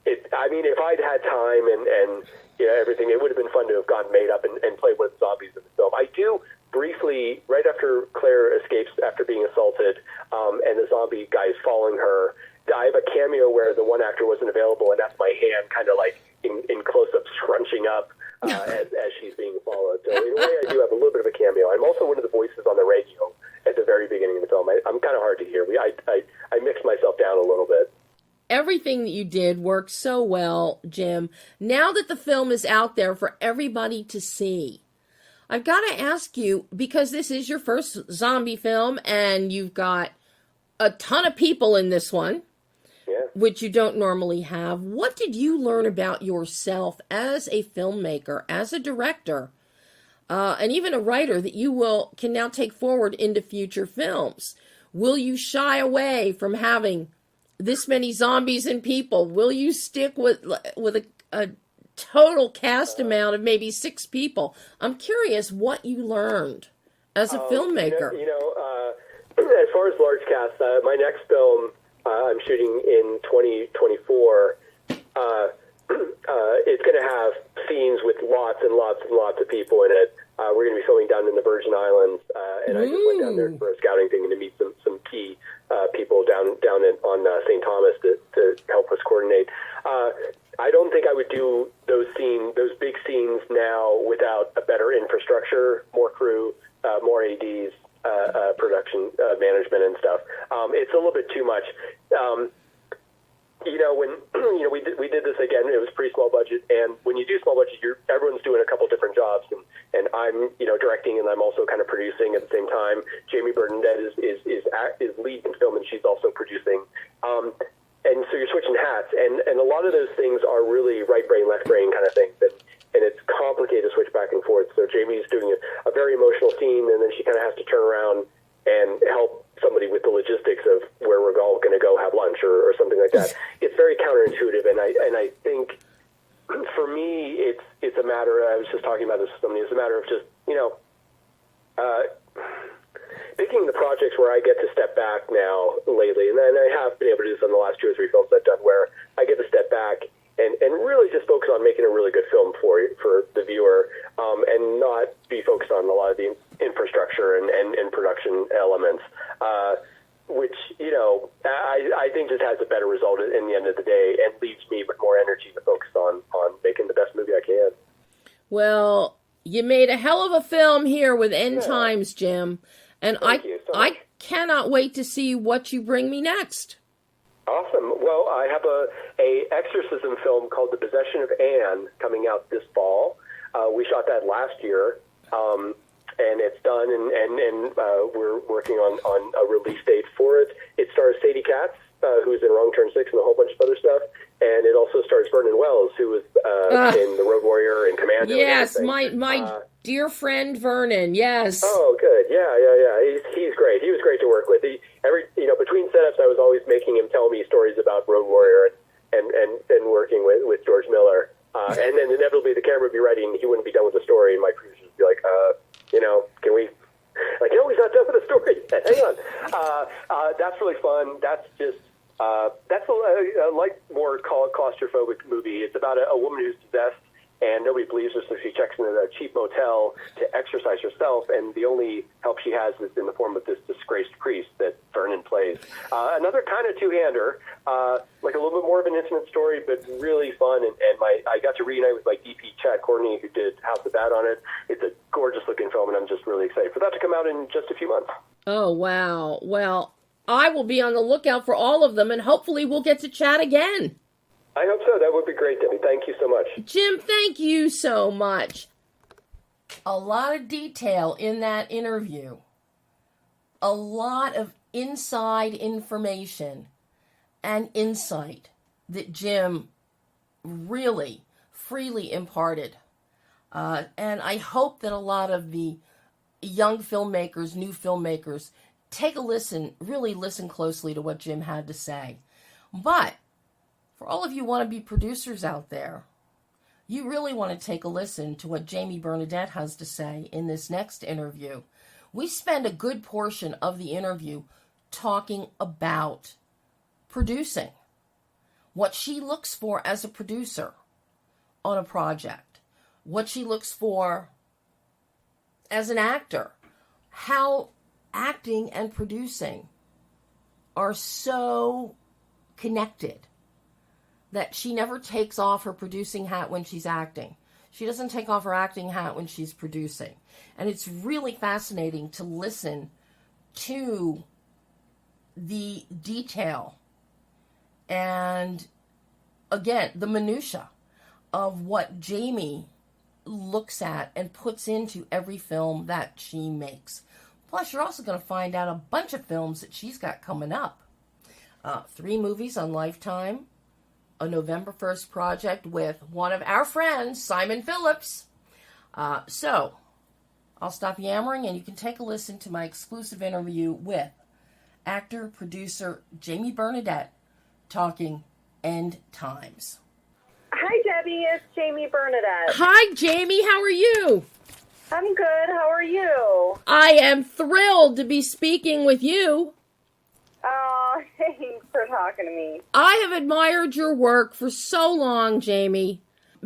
if I'd had time and everything, it would have been fun to have gotten made up and played with zombies in the film. I do. Briefly, right after Claire escapes after being assaulted, and the zombie guy is following her, I have a cameo where the one actor wasn't available, and that's my hand kind of like in close-up scrunching up as she's being followed. So in a way, I do have a little bit of a cameo. I'm also one of the voices on the radio at the very beginning of the film. I'm kind of hard to hear. I mixed myself down a little bit. Everything that you did worked so well, Jim. Now that the film is out there for everybody to see, I've got to ask you, because this is your first zombie film and you've got a ton of people in this one, which you don't normally have. What did you learn about yourself as a filmmaker, as a director, and even a writer that you can now take forward into future films? Will you shy away from having this many zombies and people. Will you stick with a total cast amount of maybe 6 people? I'm curious what you learned as a filmmaker. As far as large cast, my next film I'm shooting in 2024. It's going to have scenes with lots and lots and lots of people in it. We're going to be filming down in the Virgin Islands, and I just went down there for a scouting thing and to meet some key people down on St. Thomas to help us coordinate. I don't think I would do those big scenes now without a better infrastructure, more crew, more ADs, production management and stuff. It's a little bit too much. When we did this again, it was pretty small budget, and when you do small budget, everyone's doing a couple different jobs, and I'm directing, and I'm also kind of producing at the same time. Jamie Bernadette is lead in film, and she's also producing. And so you're switching hats, and a lot of those things are really right brain, left brain kind of things, and it's complicated to switch back and forth. So Jamie's doing a very emotional scene, and then she kind of has to turn around and help somebody with the logistics of where we're all going to go have lunch or something like that. It's very counterintuitive, and I think for me it's a matter. I was just talking about this with somebody. It's a matter of just picking the projects where I get to step back now lately, and then I have been able to do this on the last 2 or 3 films I've done, where I get to step back and really just focus on making a really good film for the viewer, and not be focused on a lot of the infrastructure and production elements, which I think just has a better result in the end of the day, and leaves me with more energy to focus on making the best movie I can. Well, you made a hell of a film here with End Times, Jim. And I cannot wait to see what you bring me next. Awesome. Well, I have a exorcism film called The Possession of Anne coming out this fall. We shot that last year, and it's done, and we're working on a release date for it. It stars Sadie Katz, who's in Wrong Turn 6 and a whole bunch of other stuff, and it also stars Vernon Wells, who was in The Road Warrior and Commando. Yes, my dear friend Vernon. Yes. Oh, good. Yeah. He's great. He was great to work with. Between setups, I was always making him tell me stories about Road Warrior and working with George Miller. And then inevitably the camera would be ready and he wouldn't be done with the story, and my producers would be like, can we? Like, no, he's not done with the story. Hang on. That's really fun. That's just that's a more claustrophobic movie. It's about a woman who's possessed, and nobody believes her, so she checks into a cheap motel to exorcise herself, and the only help she has is in the form of this disgraced priest that Vernon plays. Another kind of two-hander, like a little bit more of an intimate story, but really fun, and I got to reunite with my DP, Chad Courtney, who did House of Bad on it. It's a gorgeous-looking film, and I'm just really excited for that to come out in just a few months. Oh, wow. Well, I will be on the lookout for all of them, and hopefully we'll get to chat again. I hope so. That would be great, Debbie. Thank you so much. Jim, thank you so much. A lot of detail in that interview. A lot of inside information and insight that Jim really freely imparted. And I hope that a lot of the young filmmakers, new filmmakers, take a listen, really listen closely to what Jim had to say. But for all of you wannabe producers out there, you really want to take a listen to what Jamie Bernadette has to say in this next interview. We spend a good portion of the interview talking about producing, what she looks for as a producer on a project, what she looks for as an actor, how acting and producing are so connected that she never takes off her producing hat when she's acting. She doesn't take off her acting hat when she's producing. And it's really fascinating to listen to the detail and, again, the minutia of what Jamie looks at and puts into every film that she makes. Plus, you're also going to find out a bunch of films that she's got coming up. 3 movies on Lifetime, a November 1st project with one of our friends, Simon Phillips. So, I'll stop yammering and you can take a listen to my exclusive interview with actor, producer Jamie Bernadette, talking end times. Hi, Debbie. It's Jamie Bernadette. Hi, Jamie. How are you? I'm good. How are you? I am thrilled to be speaking with you. Oh, thanks for talking to me. I have admired your work for so long, Jamie.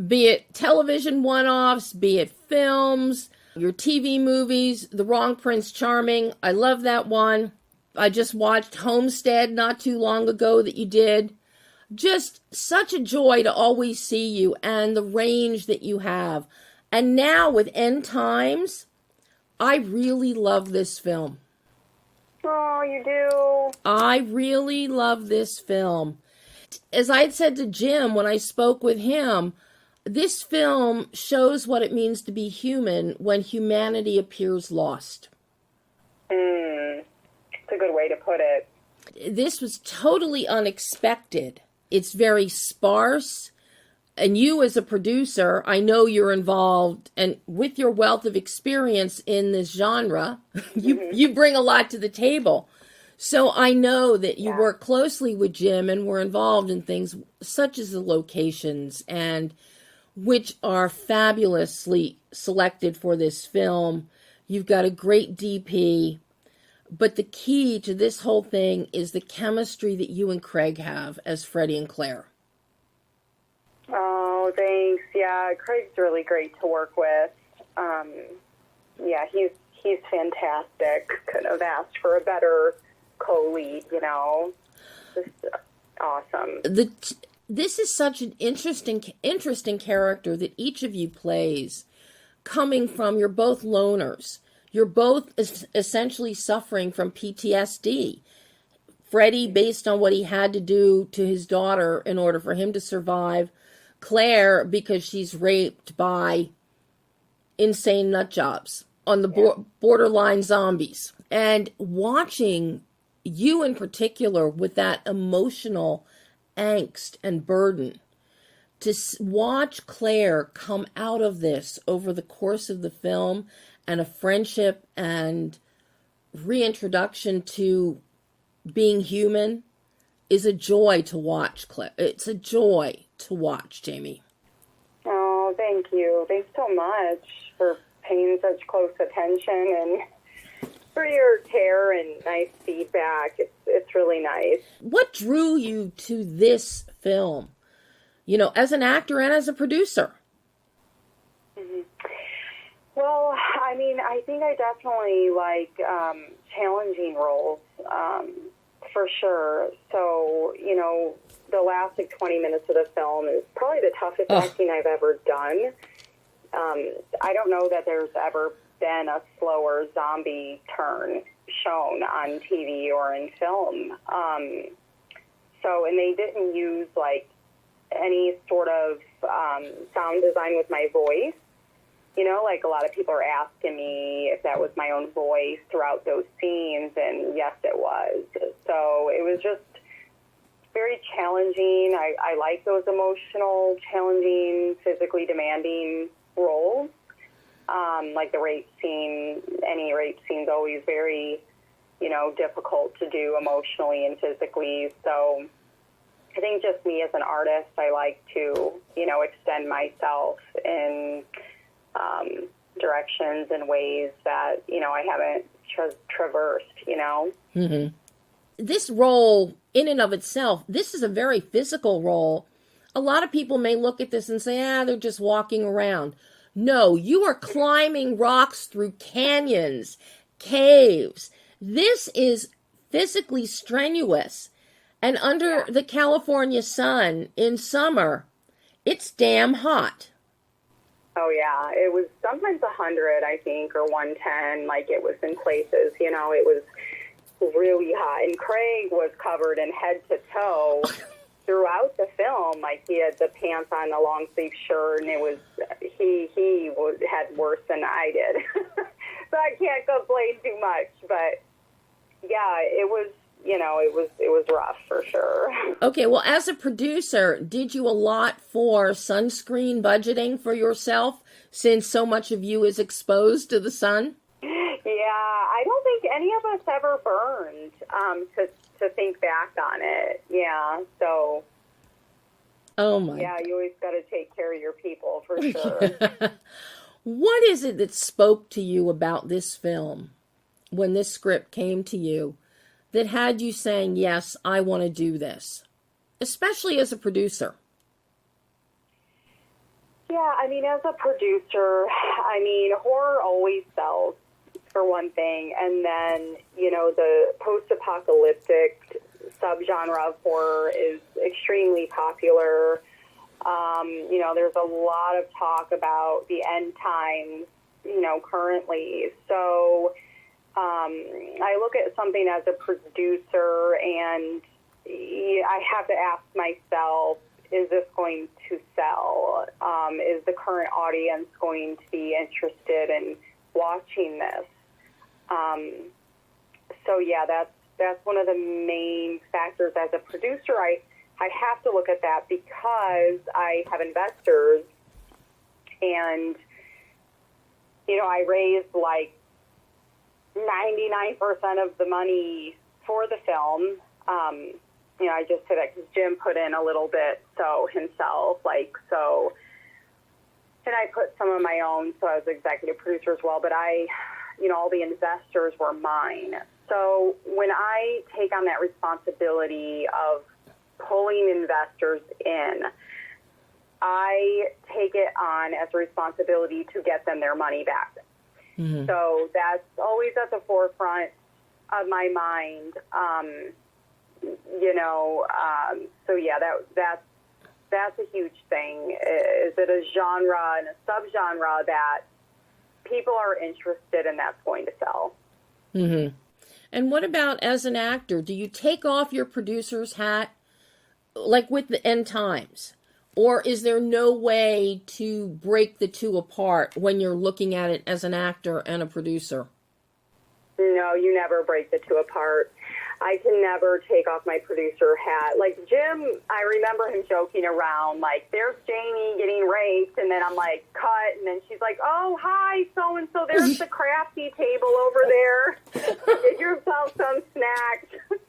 Be it television one-offs, be it films, your TV movies, The Wrong Prince Charming. I love that one. I just watched Homestead not too long ago that you did. Just such a joy to always see you and the range that you have. And now with End Times, I really love this film. Oh, you do? I really love this film. As I had said to Jim when I spoke with him, this film shows what it means to be human when humanity appears lost. It's a good way to put it. This was totally unexpected. It's very sparse. And you as a producer, I know you're involved, and with your wealth of experience in this genre, you bring a lot to the table. So I know that you work closely with Jim and were involved in things such as the locations, and which are fabulously selected for this film. You've got a great DP. But the key to this whole thing is the chemistry that you and Craig have as Freddie and Claire. Oh, thanks. Yeah, Craig's really great to work with. He's fantastic. Couldn't have asked for a better co-lead, you know. Just awesome. This is such an interesting character that each of you plays, coming from, you're both loners. You're both essentially suffering from PTSD. Freddie, based on what he had to do to his daughter in order for him to survive. Claire, because she's raped by insane nut jobs on the borderline zombies. And watching you in particular with that emotional angst and burden, to watch Claire come out of this over the course of the film, and a friendship and reintroduction to being human, is a joy to watch, Claire. It's a joy to watch, Jamie. Oh, thank you. Thanks so much for paying such close attention and for your care and nice feedback. It's really nice. What drew you to this film, you know, as an actor and as a producer? Well, I mean, I think I definitely like challenging roles, for sure. So, you know, the last 20 minutes of the film is probably the toughest acting I've ever done. I don't know that there's ever been a slower zombie turn shown on TV or in film. And they didn't use like any sort of sound design with my voice. You know, like a lot of people are asking me if that was my own voice throughout those scenes, and yes, it was. So it was just very challenging. I like those emotional, challenging, physically demanding roles. Like the rape scene, any rape scene's always very, you know, difficult to do emotionally and physically. So I think just me as an artist, I like to, you know, extend myself in directions and ways that, you know, I haven't traversed, you know. Mm-hmm. This role, in and of itself, this is a very physical role. A lot of people may look at this and say, they're just walking around. No, you are climbing rocks through canyons, caves. This is physically strenuous. And under the California sun in summer, it's damn hot. Oh, yeah. It was sometimes 100, I think, or 110, like it was in places, you know, it was really hot. And Craig was covered in head to toe throughout the film. Like he had the pants on, a long sleeve shirt, and it was, he had worse than I did. So I can't complain too much. But, yeah, it was, you know, it was rough for sure. Okay, well, as a producer, did you allot for sunscreen budgeting for yourself since so much of you is exposed to the sun? Yeah, I don't think any of us ever burned, to think back on it. Yeah, so. Oh, my. Yeah, you always got to take care of your people, for sure. What is it that spoke to you about this film when this script came to you that had you saying, yes, I want to do this, especially as a producer? Yeah, I mean, as a producer, I mean, horror always sells, for one thing. And then, you know, the post-apocalyptic subgenre of horror is extremely popular. You know, there's a lot of talk about the end times, you know, currently. So I look at something as a producer, and I have to ask myself, is this going to sell? Is the current audience going to be interested in watching this? So yeah, that's one of the main factors as a producer. I have to look at that because I have investors, and you know, I raised like 99% of the money for the film. You know, I just say that because Jim put in a little bit, so himself, like, so, and I put some of my own, so I was executive producer as well, but you know, all the investors were mine. So when I take on that responsibility of pulling investors in, I take it on as a responsibility to get them their money back. Mm-hmm. So that's always at the forefront of my mind. You know, so yeah, that's a huge thing. Is it a genre and a subgenre that people are interested in that's going to sell? Mm-hmm. And what about as an actor? Do you take off your producer's hat, like with the End Times? Or is there no way to break the two apart when you're looking at it as an actor and a producer? No, you never break the two apart. I can never take off my producer hat. Like Jim, I remember him joking around, like, there's Jamie getting raped, and then I'm like, cut, and then she's like, oh, hi, so-and-so, there's the crafty table over there. Get yourself some snacks.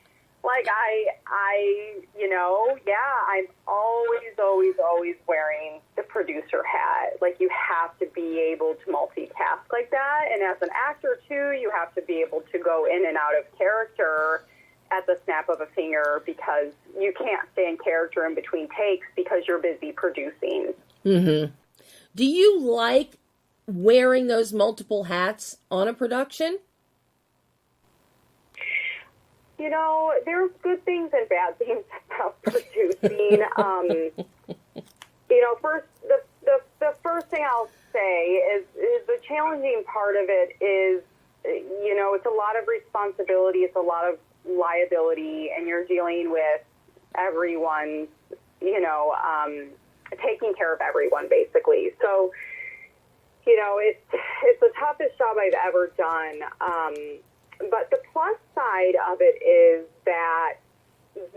Like, I, you know, yeah, I'm always wearing the producer hat. Like, you have to be able to multitask like that. And as an actor, too, you have to be able to go in and out of character at the snap of a finger, because you can't stay in character in between takes because you're busy producing. Mm-hmm. Do you like wearing those multiple hats on a production? You know, there's good things and bad things about producing. You know, first, the first thing I'll say is the challenging part of it is, you know, it's a lot of responsibility, it's a lot of liability, and you're dealing with everyone, you know, taking care of everyone, basically. So, you know, it's the toughest job I've ever done. But the plus side of it is that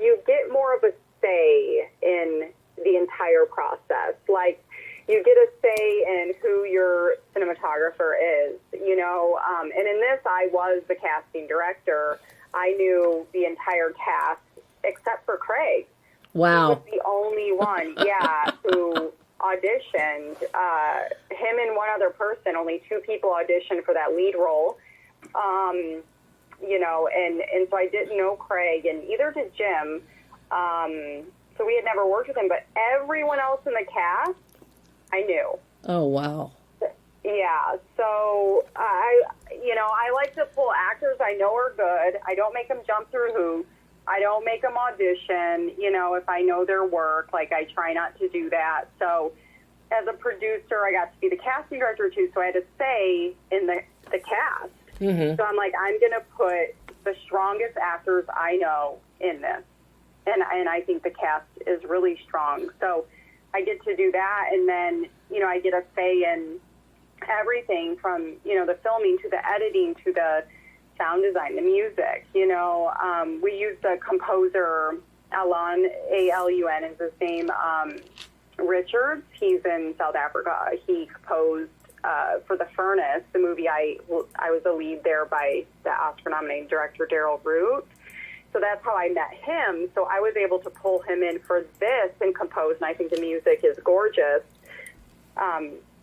you get more of a say in the entire process. Like, you get a say in who your cinematographer is, you know. And in this, I was the casting director. I knew the entire cast except for Craig. Wow. He was the only one, yeah, who auditioned. Him and one other person, only two people auditioned for that lead role. You know, and so I didn't know Craig, and either did Jim. So we had never worked with him, but everyone else in the cast, I knew. Oh, wow. Yeah, so I like to pull actors I know are good. I don't make them jump through hoops. I don't make them audition, you know, if I know their work. Like, I try not to do that. So as a producer, I got to be the casting director, too, so I had to say in the cast. Mm-hmm. So I'm like, I'm going to put the strongest actors I know in this. And I think the cast is really strong. So I get to do that. And then, you know, I get a say in everything from, you know, the filming to the editing to the sound design, the music. You know, we used a composer, Alun, A-L-U-N is his name, Richards. He's in South Africa. He composed for The Furnace, the movie I was a lead there by the Oscar-nominated director Daryl Root. So that's how I met him. So I was able to pull him in for this and compose, and I think the music is gorgeous.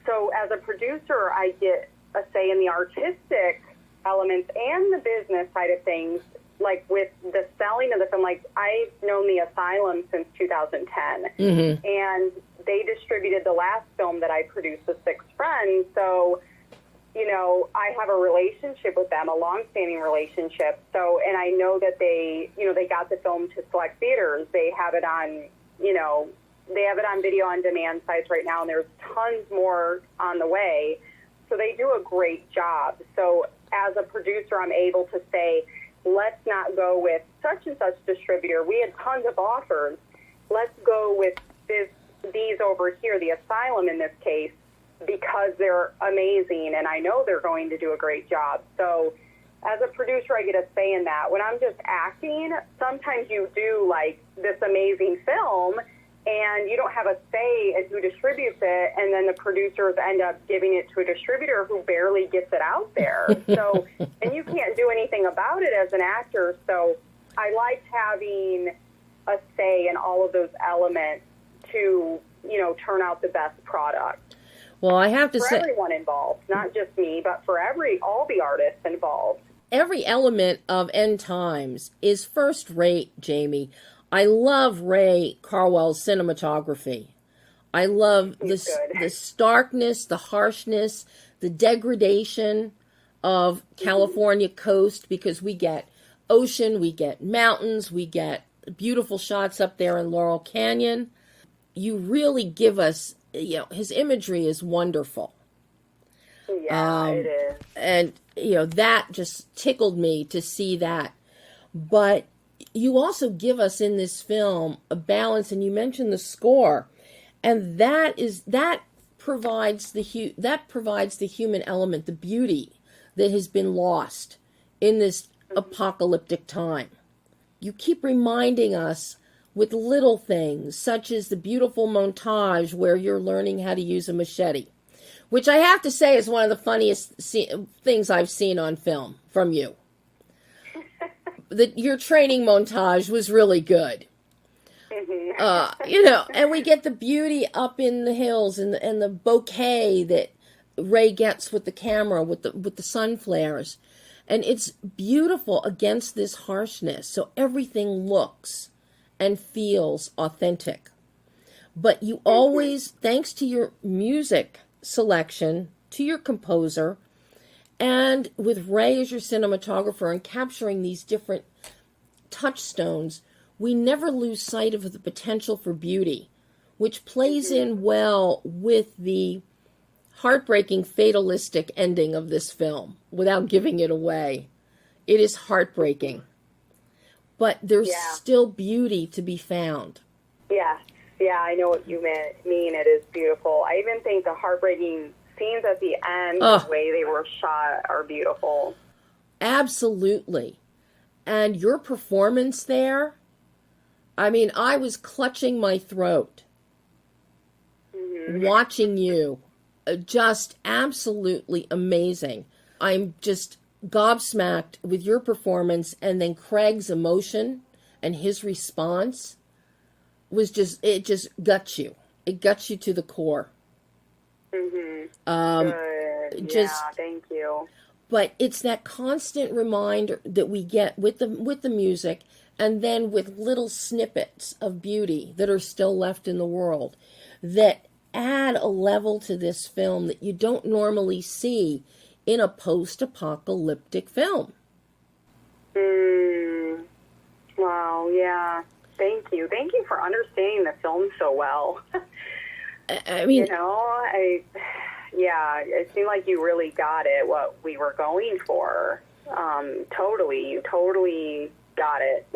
So as a producer, I get a say in the artistic elements and the business side of things, like with the selling of the film. Like, I've known the Asylum since 2010, and they distributed the last film that I produced, The Six Friends. So, you know, I have a relationship with them, a long-standing relationship. So, and I know that they, you know, they got the film to select theaters. They have it on, you know, they have it on video on demand sites right now, and there's tons more on the way. So they do a great job. So as a producer, I'm able to say, let's not go with such and such distributor. We had tons of offers. Let's go with these over here, the Asylum in this case, because they're amazing, and I know they're going to do a great job. So as a producer, I get a say in that. When I'm just acting, sometimes you do, like, this amazing film, and you don't have a say as who distributes it, and then the producers end up giving it to a distributor who barely gets it out there. So, and you can't do anything about it as an actor. So I liked having a say in all of those elements to, you know, turn out the best product. Well, I have to say, for everyone involved, not just me, but for all the artists involved. Every element of End Times is first rate, Jamie. I love Ray Carwell's cinematography. I love the starkness, the harshness, the degradation of California coast, because we get ocean, we get mountains, we get beautiful shots up there in Laurel Canyon. You really give us, you know, his imagery is wonderful. Yeah, it is. And, you know, that just tickled me to see that. But you also give us in this film a balance, and you mentioned the score, and that provides the human element, the beauty that has been lost in this apocalyptic time. You keep reminding us with little things, such as the beautiful montage where you're learning how to use a machete, which I have to say is one of the funniest things I've seen on film from you. Your training montage was really good. You know, and we get the beauty up in the hills and the bouquet that Ray gets with the camera, with the sun flares. And it's beautiful against this harshness. So everything looks and feels authentic. But you always, thanks to your music selection, to your composer, and with Ray as your cinematographer and capturing these different touchstones, we never lose sight of the potential for beauty, which plays in well with the heartbreaking, fatalistic ending of this film, without giving it away. It is heartbreaking. But there's still beauty to be found. Yeah, I know what you mean. It is beautiful. I even think the heartbreaking scenes at the end, the way they were shot, are beautiful. Absolutely. And your performance there, I mean, I was clutching my throat watching you. Just absolutely amazing. I'm just gobsmacked with your performance, and then Craig's emotion and his response was it just guts you. It guts you to the core. Good. Yeah, thank you. But it's that constant reminder that we get with the music, and then with little snippets of beauty that are still left in the world, that add a level to this film that you don't normally see in a post-apocalyptic film. Wow, yeah. Thank you. Thank you for understanding the film so well. I mean, you know, it seemed like you really got it, what we were going for. Totally. You totally got it.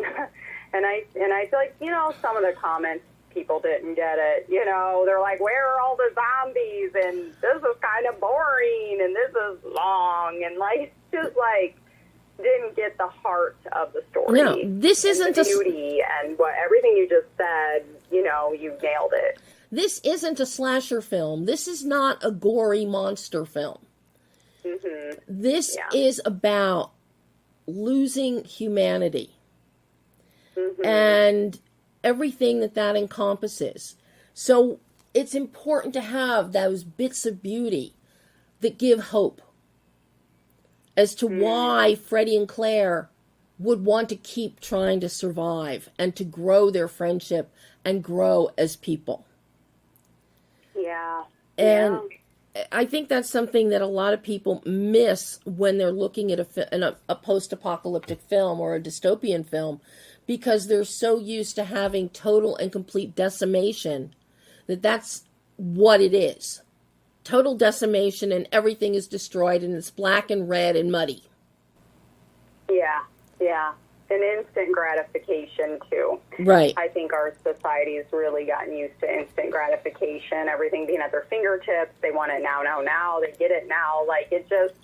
and I feel like, you know, some of the comments, people didn't get it. You know, they're like, where are all the zombies? And this is kind of boring, and this is long, and like, just like, didn't get the heart of the story. No, this isn't the beauty and what everything you just said. You know, you nailed it. This isn't a slasher film. This is not a gory monster film. Mm-hmm. This is about losing humanity and everything that encompasses. So it's important to have those bits of beauty that give hope as to why Freddie and Claire would want to keep trying to survive and to grow their friendship and grow as people. Yeah. And I think that's something that a lot of people miss when they're looking at a post-apocalyptic film or a dystopian film, because they're so used to having total and complete decimation that's what it is. Total decimation, and everything is destroyed, and it's black and red and muddy. Yeah. And instant gratification, too. Right. I think our society's really gotten used to instant gratification, everything being at their fingertips. They want it now. They get it now. Like, it just,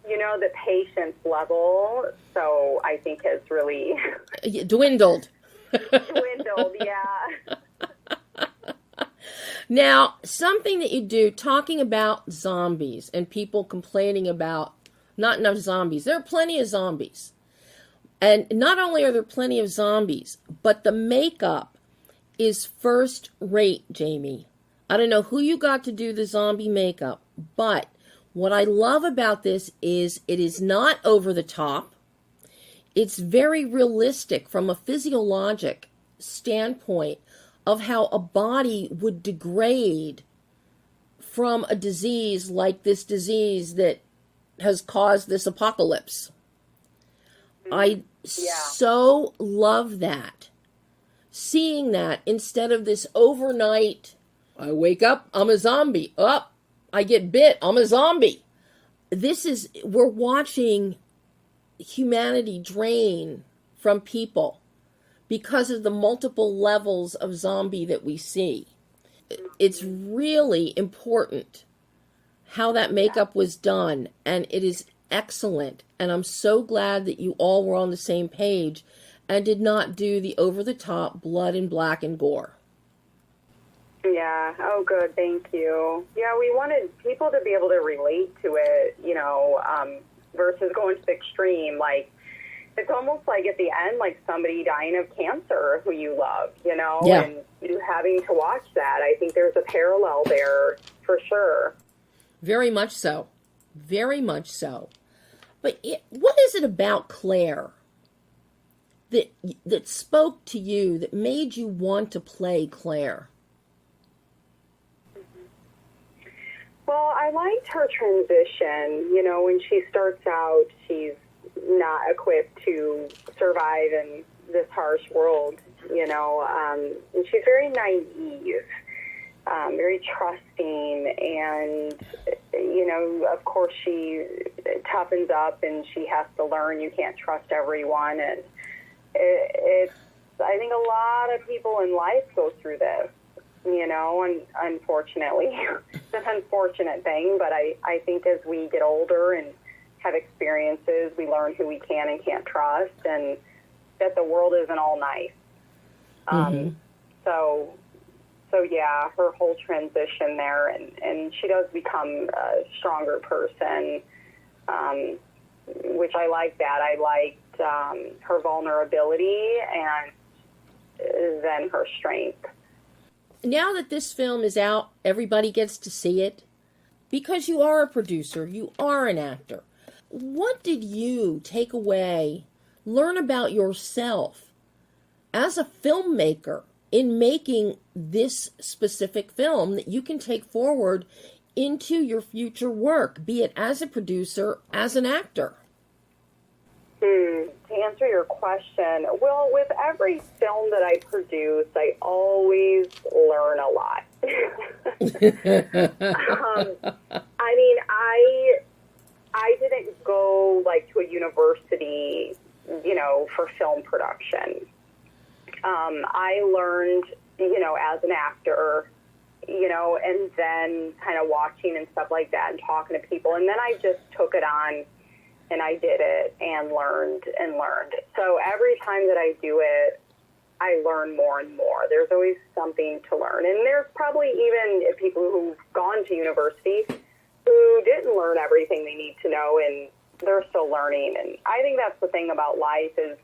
the patience level, so I think has really... Dwindled. Yeah. Now, something that you do, talking about zombies and people complaining about not enough zombies. There are plenty of zombies. And not only are there plenty of zombies, but the makeup is first rate, Jamie. I don't know who you got to do the zombie makeup, but what I love about this is it is not over the top. It's very realistic from a physiologic standpoint of how a body would degrade from a disease like this disease that has caused this apocalypse. I so love that. Seeing that instead of this overnight, I wake up, I'm a zombie. Up, I get bit, I'm a zombie. We're watching humanity drain from people because of the multiple levels of zombie that we see. It's really important how that makeup was done, and it is excellent. And I'm so glad that you all were on the same page and did not do the over-the-top blood and black and gore. Yeah. Oh, good. Thank you. Yeah, we wanted people to be able to relate to it, versus going to the extreme. Like, it's almost like at the end, like somebody dying of cancer who you love, Yeah. and you having to watch that. I think there's a parallel there for sure. Very much so. Very much so. But what is it about Claire that spoke to you, that made you want to play Claire? Well, I liked her transition. When she starts out, she's not equipped to survive in this harsh world, and she's very naive, very trusting, and, of course she toughens up and she has to learn you can't trust everyone, and I think a lot of people in life go through this, and unfortunately, it's an unfortunate thing, but I think as we get older and have experiences, we learn who we can and can't trust, and that the world isn't all nice. So yeah, her whole transition there, and she does become a stronger person, which I like that. I liked her vulnerability and then her strength. Now that this film is out, everybody gets to see it. Because you are a producer, you are an actor. What did you take away, learn about yourself as a filmmaker in making this specific film that you can take forward into your future work, be it as a producer, as an actor? To answer your question, well, with every film that I produce, I always learn a lot. I didn't go to a university, for film production. I learned, as an actor, and then kind of watching and stuff like that and talking to people. And then I just took it on and I did it and learned. So every time that I do it, I learn more and more. There's always something to learn. And there's probably even people who've gone to university who didn't learn everything they need to know, and they're still learning. And I think that's the thing about life is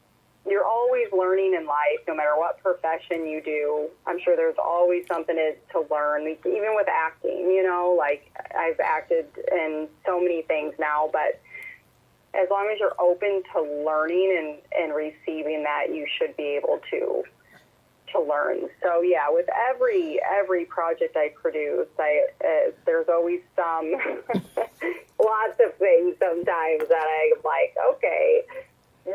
you're always learning in life, no matter what profession you do. I'm sure there's always something to learn, even with acting, you know, like I've acted in so many things now, but as long as you're open to learning and receiving that, you should be able to learn. So yeah, with every project I produce, there's always some lots of things sometimes that I'm like, okay,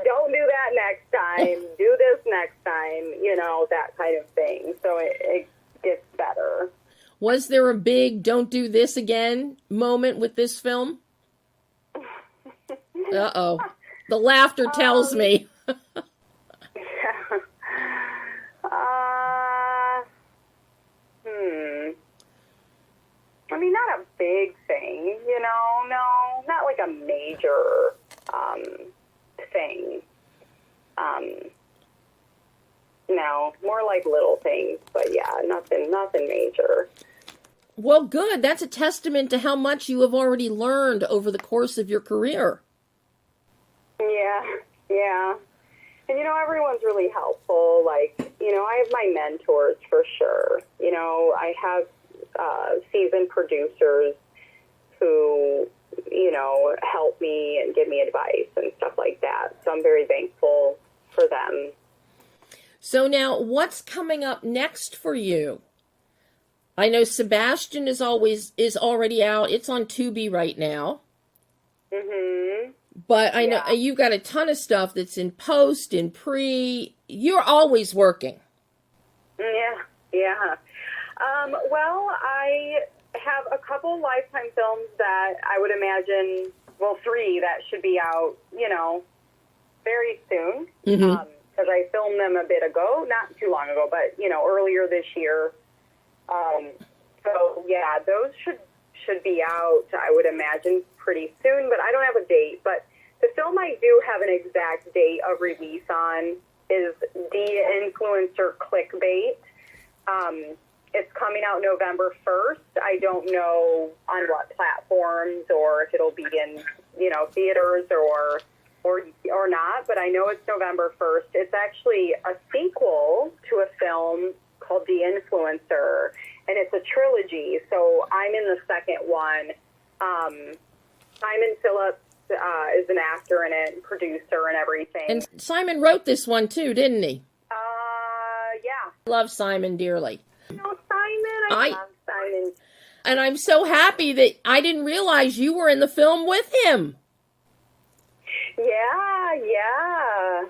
don't do that next time, do this next time, you know, that kind of thing. So it gets better. Was there a big don't do this again moment with this film? Uh-oh. The laughter tells me. I mean, not a big thing, you know, no, not like a major thing. No, more like little things, but yeah, nothing major. Well, good. That's a testament to how much you have already learned over the course of your career. Yeah. And, you know, everyone's really helpful. Like, you know, I have my mentors for sure. You know, I have seasoned producers who, you know, help me and give me advice and stuff like that. So I'm very thankful for them. So now, what's coming up next for you? I know Sebastian is already out. It's on Tubi right now. Mm-hmm. But I know you've got a ton of stuff that's in post, in pre. You're always working. Yeah. Well, I have a couple Lifetime films that I would imagine, well, 3 that should be out, you know, very soon. Mm-hmm. Because I filmed them a bit ago, not too long ago, but, you know, earlier this year. So, yeah, those should be out, I would imagine, pretty soon, but I don't have a date. But the film I do have an exact date of release on is De-Influencer Clickbait. It's coming out November 1st. I don't know on what platforms or if it'll be in, you know, theaters or not, but I know it's November 1st. It's actually a sequel to a film called The Influencer, and it's a trilogy, so I'm in the second one. Simon Phillips is an actor in it, producer and everything. And Simon wrote this one too, didn't he? Yeah. Love Simon dearly. You know, Simon, I love Simon. And I'm so happy that I didn't realize you were in the film with him. Yeah.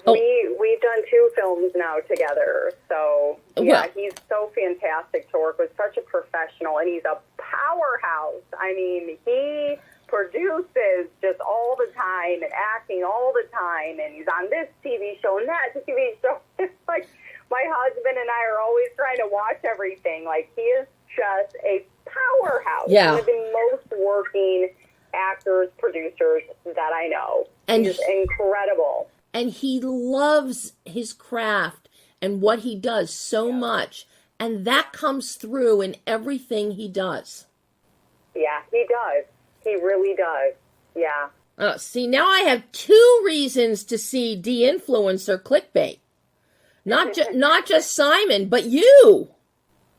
Oh. We've done 2 films now together. So, yeah, he's so fantastic to work with, such a professional, and he's a powerhouse. I mean, he produces just all the time and acting all the time, and he's on this TV show and that TV show. It's like my husband and I are always trying to watch everything. Like, he is just a powerhouse. Yeah. One of the most working actors, producers that I know. And he's incredible. And he loves his craft and what he does so much. And that comes through in everything he does. Yeah, he does. He really does. Yeah. See, now I have 2 reasons to see De-Influencer Clickbait. Not just Simon, but you.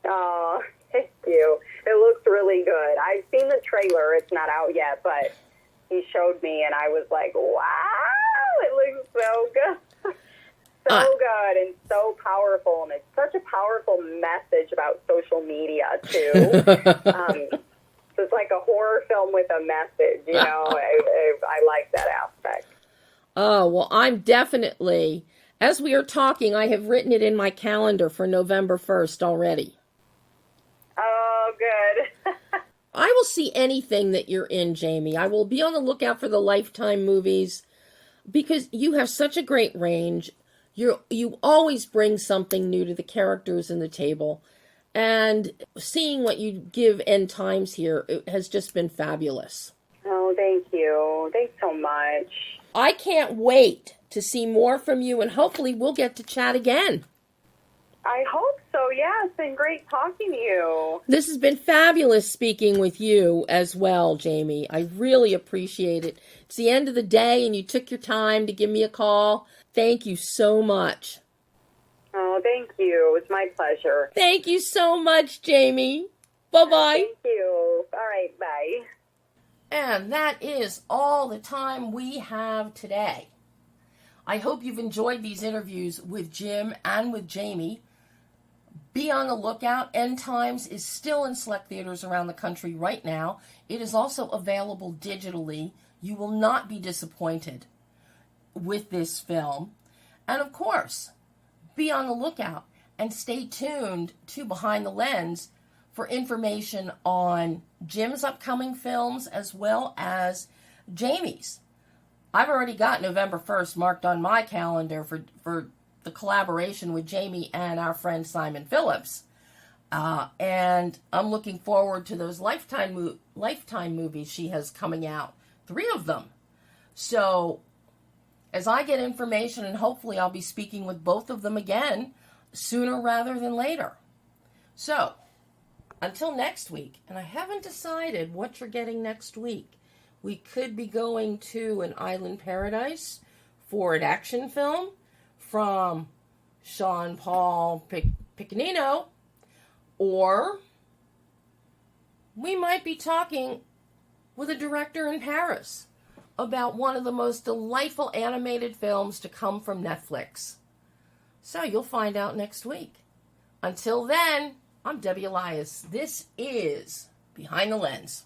Oh, thank you. It looks really good. I've seen the trailer. It's not out yet, but he showed me, and I was like, wow, it looks so good. So good and so powerful, and it's such a powerful message about social media, too. So it's like a horror film with a message, you know. I like that aspect. Oh, well, I'm definitely, as we are talking, I have written it in my calendar for November 1st already. Oh, good. I will see anything that you're in, Jamie. I will be on the lookout for the Lifetime movies because you have such a great range. You always bring something new to the characters and the table. And seeing what you give End Times here, it has just been fabulous. Oh, thank you. Thanks so much. I can't wait to see more from you, and hopefully we'll get to chat again. I hope so. Yeah, it's been great talking to you. This has been fabulous speaking with you as well, Jamie. I really appreciate it. It's the end of the day and you took your time to give me a call. Thank you so much. Oh, thank you. It's my pleasure. Thank you so much, Jamie. Bye-bye. Thank you. All right, bye. And that is all the time we have today. I hope you've enjoyed these interviews with Jim and with Jamie. Be on the lookout. End Times is still in select theaters around the country right now. It is also available digitally. You will not be disappointed with this film. And of course, be on the lookout and stay tuned to Behind the Lens for information on Jim's upcoming films as well as Jamie's. I've already got November 1st marked on my calendar for the collaboration with Jamie and our friend Simon Phillips. And I'm looking forward to those Lifetime movies she has coming out. 3 of them. So, as I get information, and hopefully I'll be speaking with both of them again sooner rather than later. So, until next week, and I haven't decided what you're getting next week. We could be going to an island paradise for an action film from Sean Paul Piccinino, or we might be talking with a director in Paris about one of the most delightful animated films to come from Netflix. So you'll find out next week. Until then, I'm Debbie Elias. This is Behind the Lens.